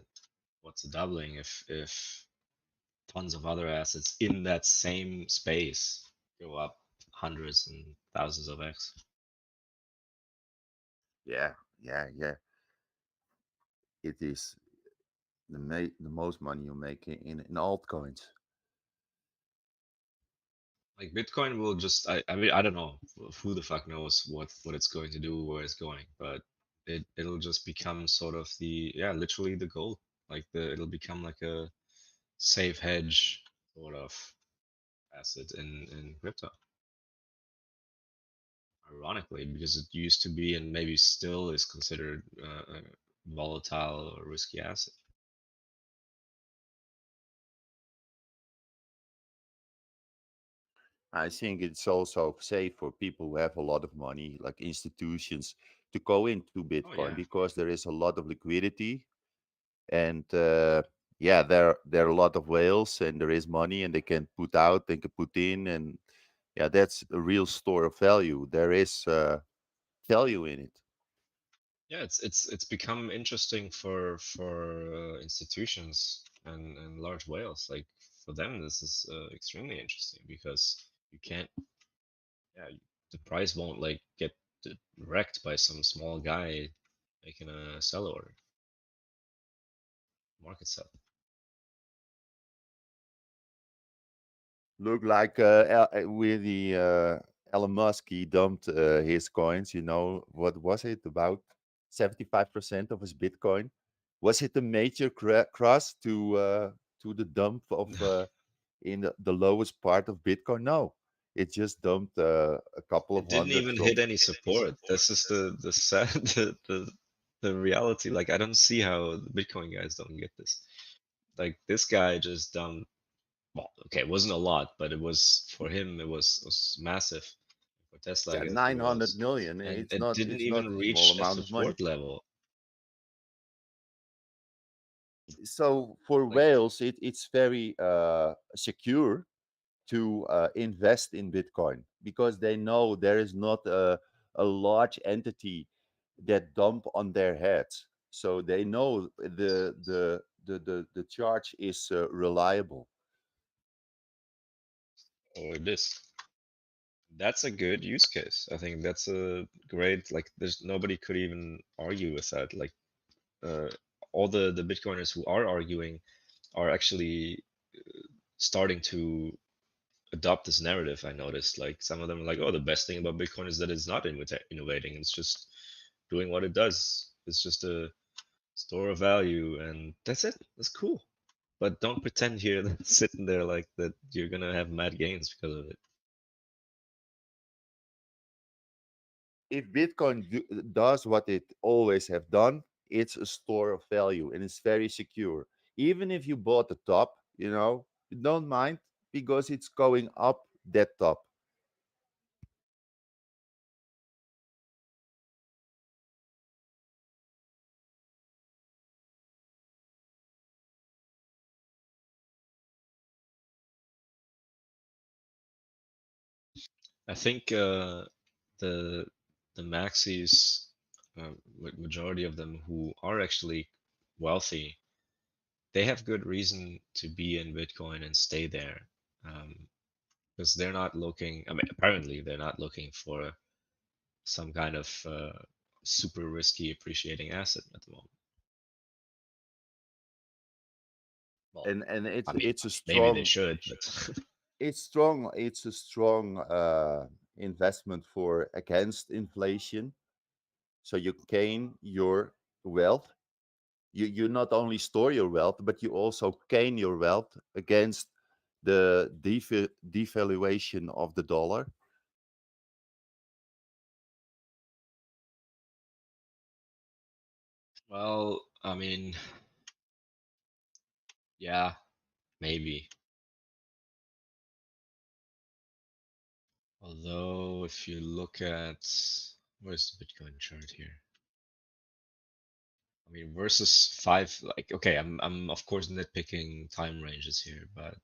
what's a doubling if tons of other assets in that same space go up hundreds and thousands of x? Yeah, yeah. It is the most money you make in altcoins. Like Bitcoin will just I mean I don't know who the fuck knows what it's going to do, where it's going, but it'll just become sort of the literally the gold. Like it'll become like a safe hedge sort of asset in crypto. Ironically, because it used to be and maybe still is considered a volatile or risky asset. I think it's also safe for people who have a lot of money, like institutions, to go into Oh Bitcoin yeah. because there is a lot of liquidity and yeah, there are a lot of whales and there is money and they can put out, they can put in, and yeah, that's a real store of value. There is value in it. Yeah, it's become interesting for institutions and large whales. Like for them, this is extremely interesting because you can't, yeah, the price won't like get wrecked by some small guy making a sell order. market sell. Look like with the Elon Musk, he dumped his coins. You know, what was it? About 75% of his Bitcoin. Was it a major cross to the dump of in the lowest part of Bitcoin? No, it just dumped a couple of It didn't hundred even from. hit any support. This is the sad the reality. Like I don't see how the Bitcoin guys don't get this. Like this guy just dumped. Well, okay, it wasn't a lot, but it was for him. It was massive. For Tesla, I Yeah, guess it 900 was, million. and It's it not didn't it's not even a small reach a amount of money. support level. So for Like whales, it's very secure to invest in Bitcoin because they know there is not a large entity that dump on their heads. So they know the charge is reliable. oh, it is. That's a good use case. I think that's a great. Like, there's nobody could even argue with that. Like, uh, all the Bitcoiners who are arguing are actually starting to adopt this narrative. I noticed, like, some of them are like, oh, the best thing about Bitcoin is that it's not innovating. It's just doing what it does. It's just a store of value, and that's it. That's cool. But don't pretend here that sitting there like that you're gonna have mad gains because of it. If Bitcoin does what it always have done, it's a store of value and it's very secure. Even if you bought the top, you don't mind because it's going up that top. I think the the maxis, majority of them who are actually wealthy, they have good reason to be in Bitcoin and stay there, because they're not looking. I mean, apparently they're not looking for some kind of super risky appreciating asset at the moment. Well, And I mean, it's a maybe they strong should, but it's a strong investment for against inflation. So you gain your wealth. You not only store your wealth, but you also gain your wealth against the devaluation of the dollar. well, I mean, yeah, maybe. Although, if you look at where's the Bitcoin chart here? I mean, versus five, like, okay, I'm of course nitpicking time ranges here, but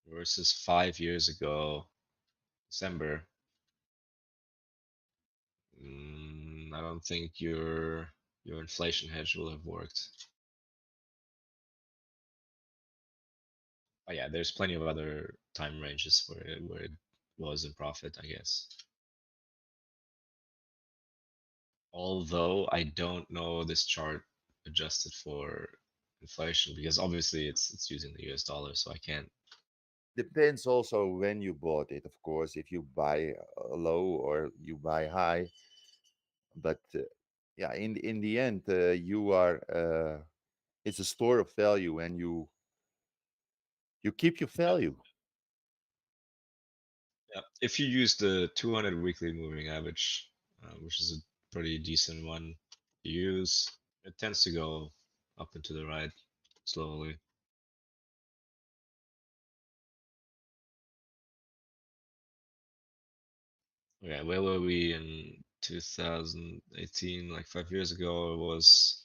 versus 5 years ago, December, I don't think your inflation hedge will have worked. Oh yeah, there's plenty of other time ranges where it was in profit, I guess. Although I don't know this chart adjusted for inflation because obviously it's using the US dollar, so I can't. Depends also when you bought it, of course, if you buy low or you buy high. But yeah, in the end, you are it's a store of value, and you keep your value. Yeah, if you use the 200 weekly moving average, which is a pretty decent one to use, it tends to go up and to the right slowly. Yeah, where were we in 2018? Like 5 years ago, it was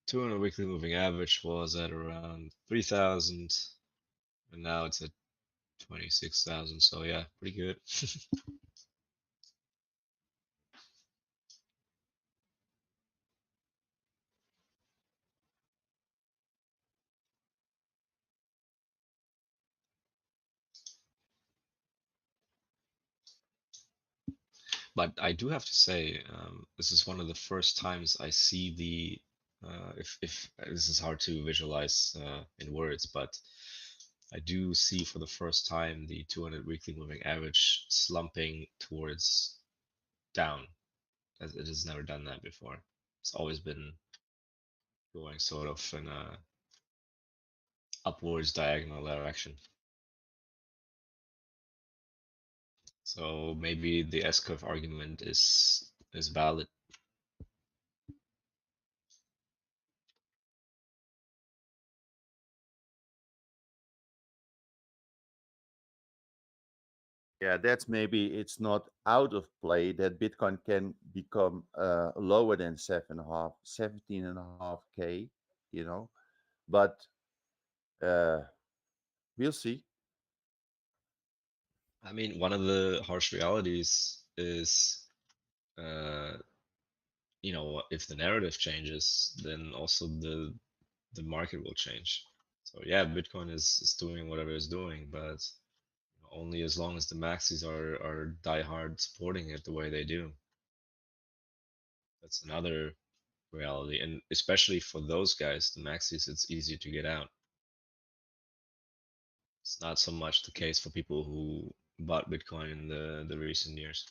200 weekly moving average was at around 3,000, and now it's at 26,000. So yeah, pretty good. But I do have to say, this is one of the first times I see the If this is hard to visualize in words, but I do see for the first time the 200 weekly moving average slumping towards down, as it has never done that before. It's always been going sort of in a upwards diagonal direction. So maybe the S-curve argument is valid. Yeah, that's maybe it's not out of play that Bitcoin can become lower than 17.5K, you know, but we'll see. I mean, one of the harsh realities is, you know, if the narrative changes, then also the market will change. So yeah, Bitcoin is doing whatever it's doing, but only as long as the maxis are diehard supporting it the way they do. That's another reality, and especially for those guys, the maxis, it's easy to get out. It's not so much the case for people who bought Bitcoin in the recent years.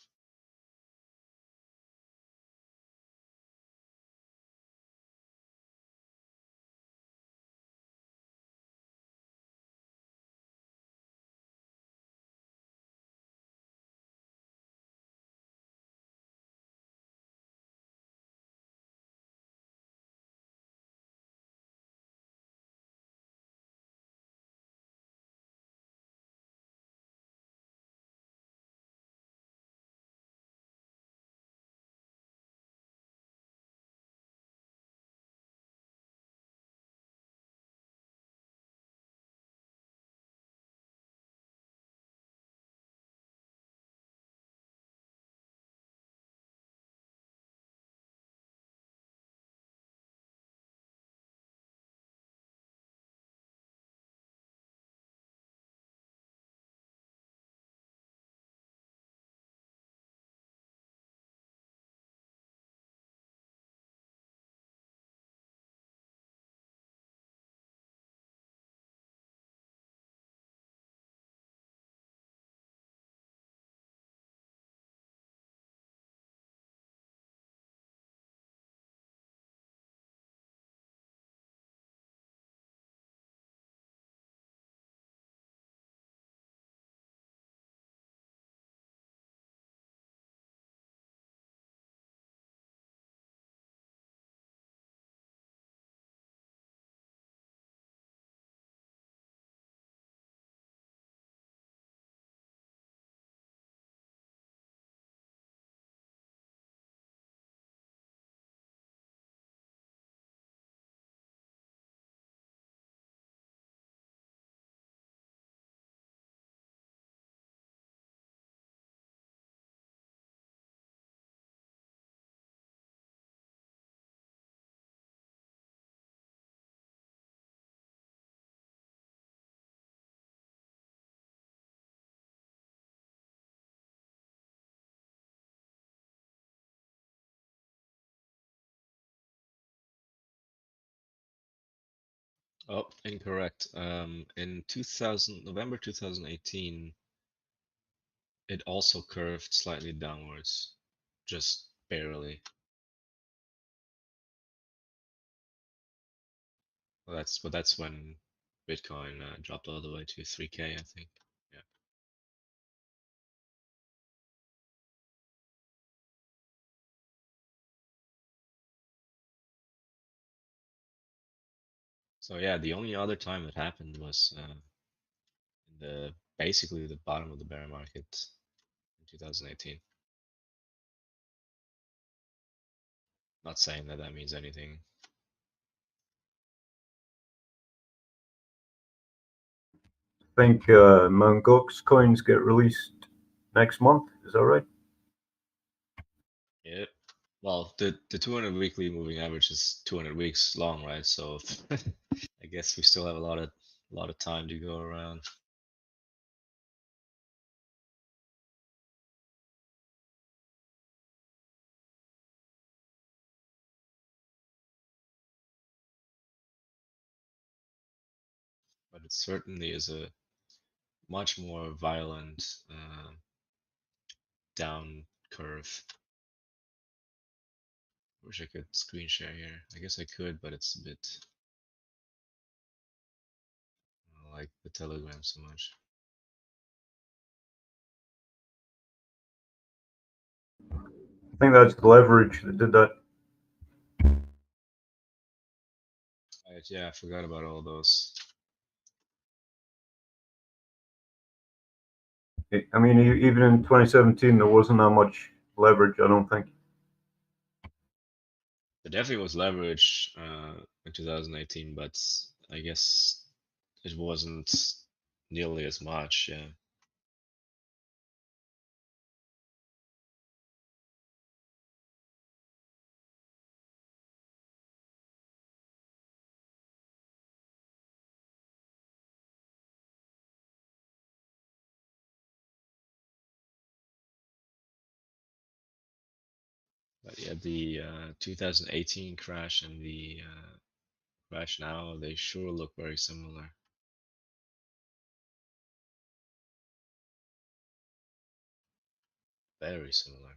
Oh, incorrect. In November 2018, it also curved slightly downwards, just barely. Well, that's when Bitcoin dropped all the way to 3K, I think. Yeah. So yeah, the only other time it happened was in basically the bottom of the bear market in 2018. Not saying that that means anything. I think Mt. Gox coins get released next month. Is that right? Yeah. Well, the 200 weekly moving average is 200 weeks long, right? So I guess we still have a lot of time to go around. but it certainly is a much more violent down curve. Wish I could screen share here. I guess I could, but it's a bit. I like the Telegram so much. I think that's the leverage that did that. Right, yeah, I forgot about all those. I mean, even in 2017, there wasn't that much leverage, I don't think. There definitely was leverage in 2018, but I guess it wasn't nearly as much. Yeah. But yeah, the 2018 crash and the crash now, they sure look very similar. Very similar.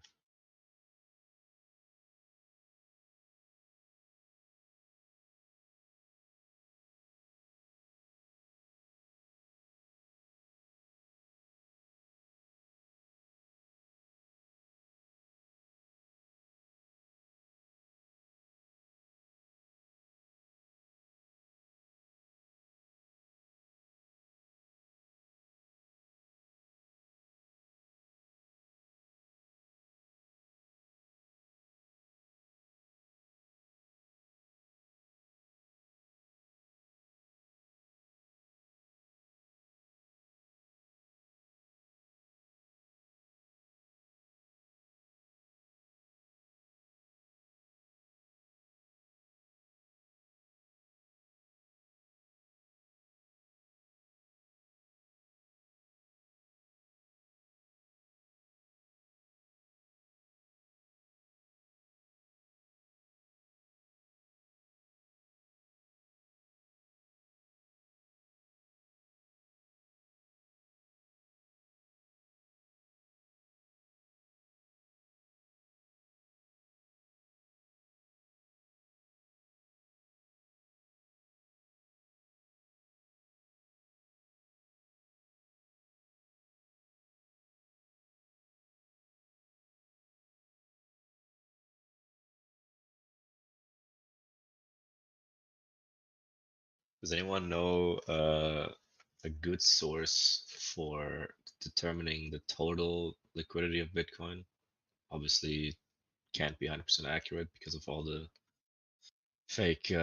Does anyone know a good source for determining the total liquidity of Bitcoin? Obviously, can't be 100% accurate because of all the fake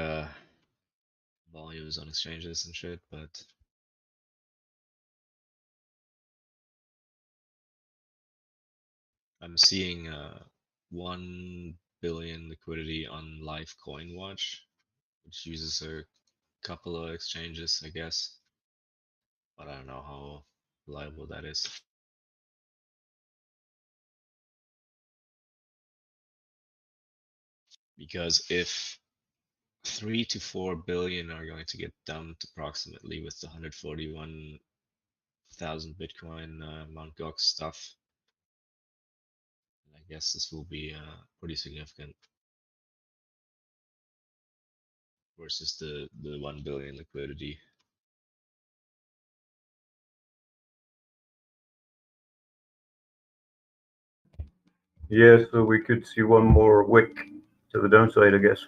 volumes on exchanges and shit, but I'm seeing 1 billion liquidity on Live Coin Watch, which uses a couple of exchanges, I guess, but I don't know how reliable that is. Because if 3 to 4 billion are going to get dumped approximately with the 141,000 Bitcoin Mt. Gox stuff, I guess this will be pretty significant versus the 1 billion liquidity. Yeah, so we could see one more wick to the downside, I guess.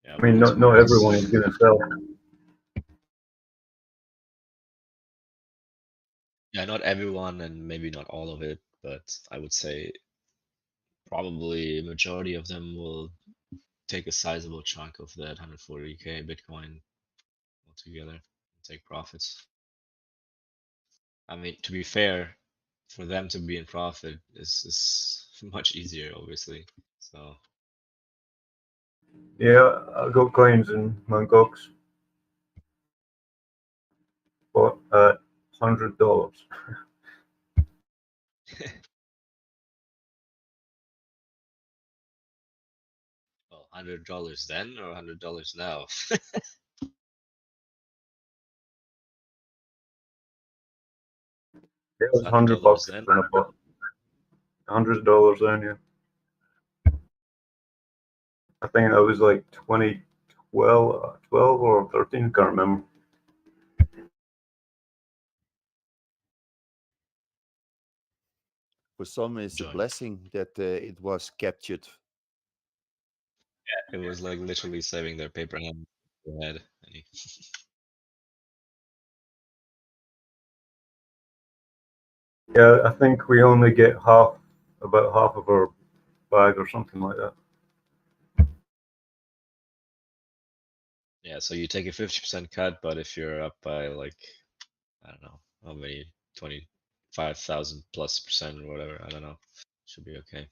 Yeah, I mean, not everyone is going to sell. Yeah, not everyone, and maybe not all of it, but I would say probably a majority of them will take a sizable chunk of that 140k Bitcoin altogether and take profits. I mean, to be fair, for them to be in profit is much easier, obviously. So Yeah, I got coins in Mt. Gox, but at $100. $100 then or $100 now? Yeah, it was $100 $100 then. when I bought. $100 then, yeah. I think that was like 2012, 12 or 13, can't remember. For some, it's a Join. blessing that it was captured. It was like literally saving their paper hand head. Yeah, I think we only get about half of our bag or something like that. Yeah, so you take a 50% cut, but if you're up by like, I don't know, how many, 25,000 plus percent or whatever, I don't know, should be okay.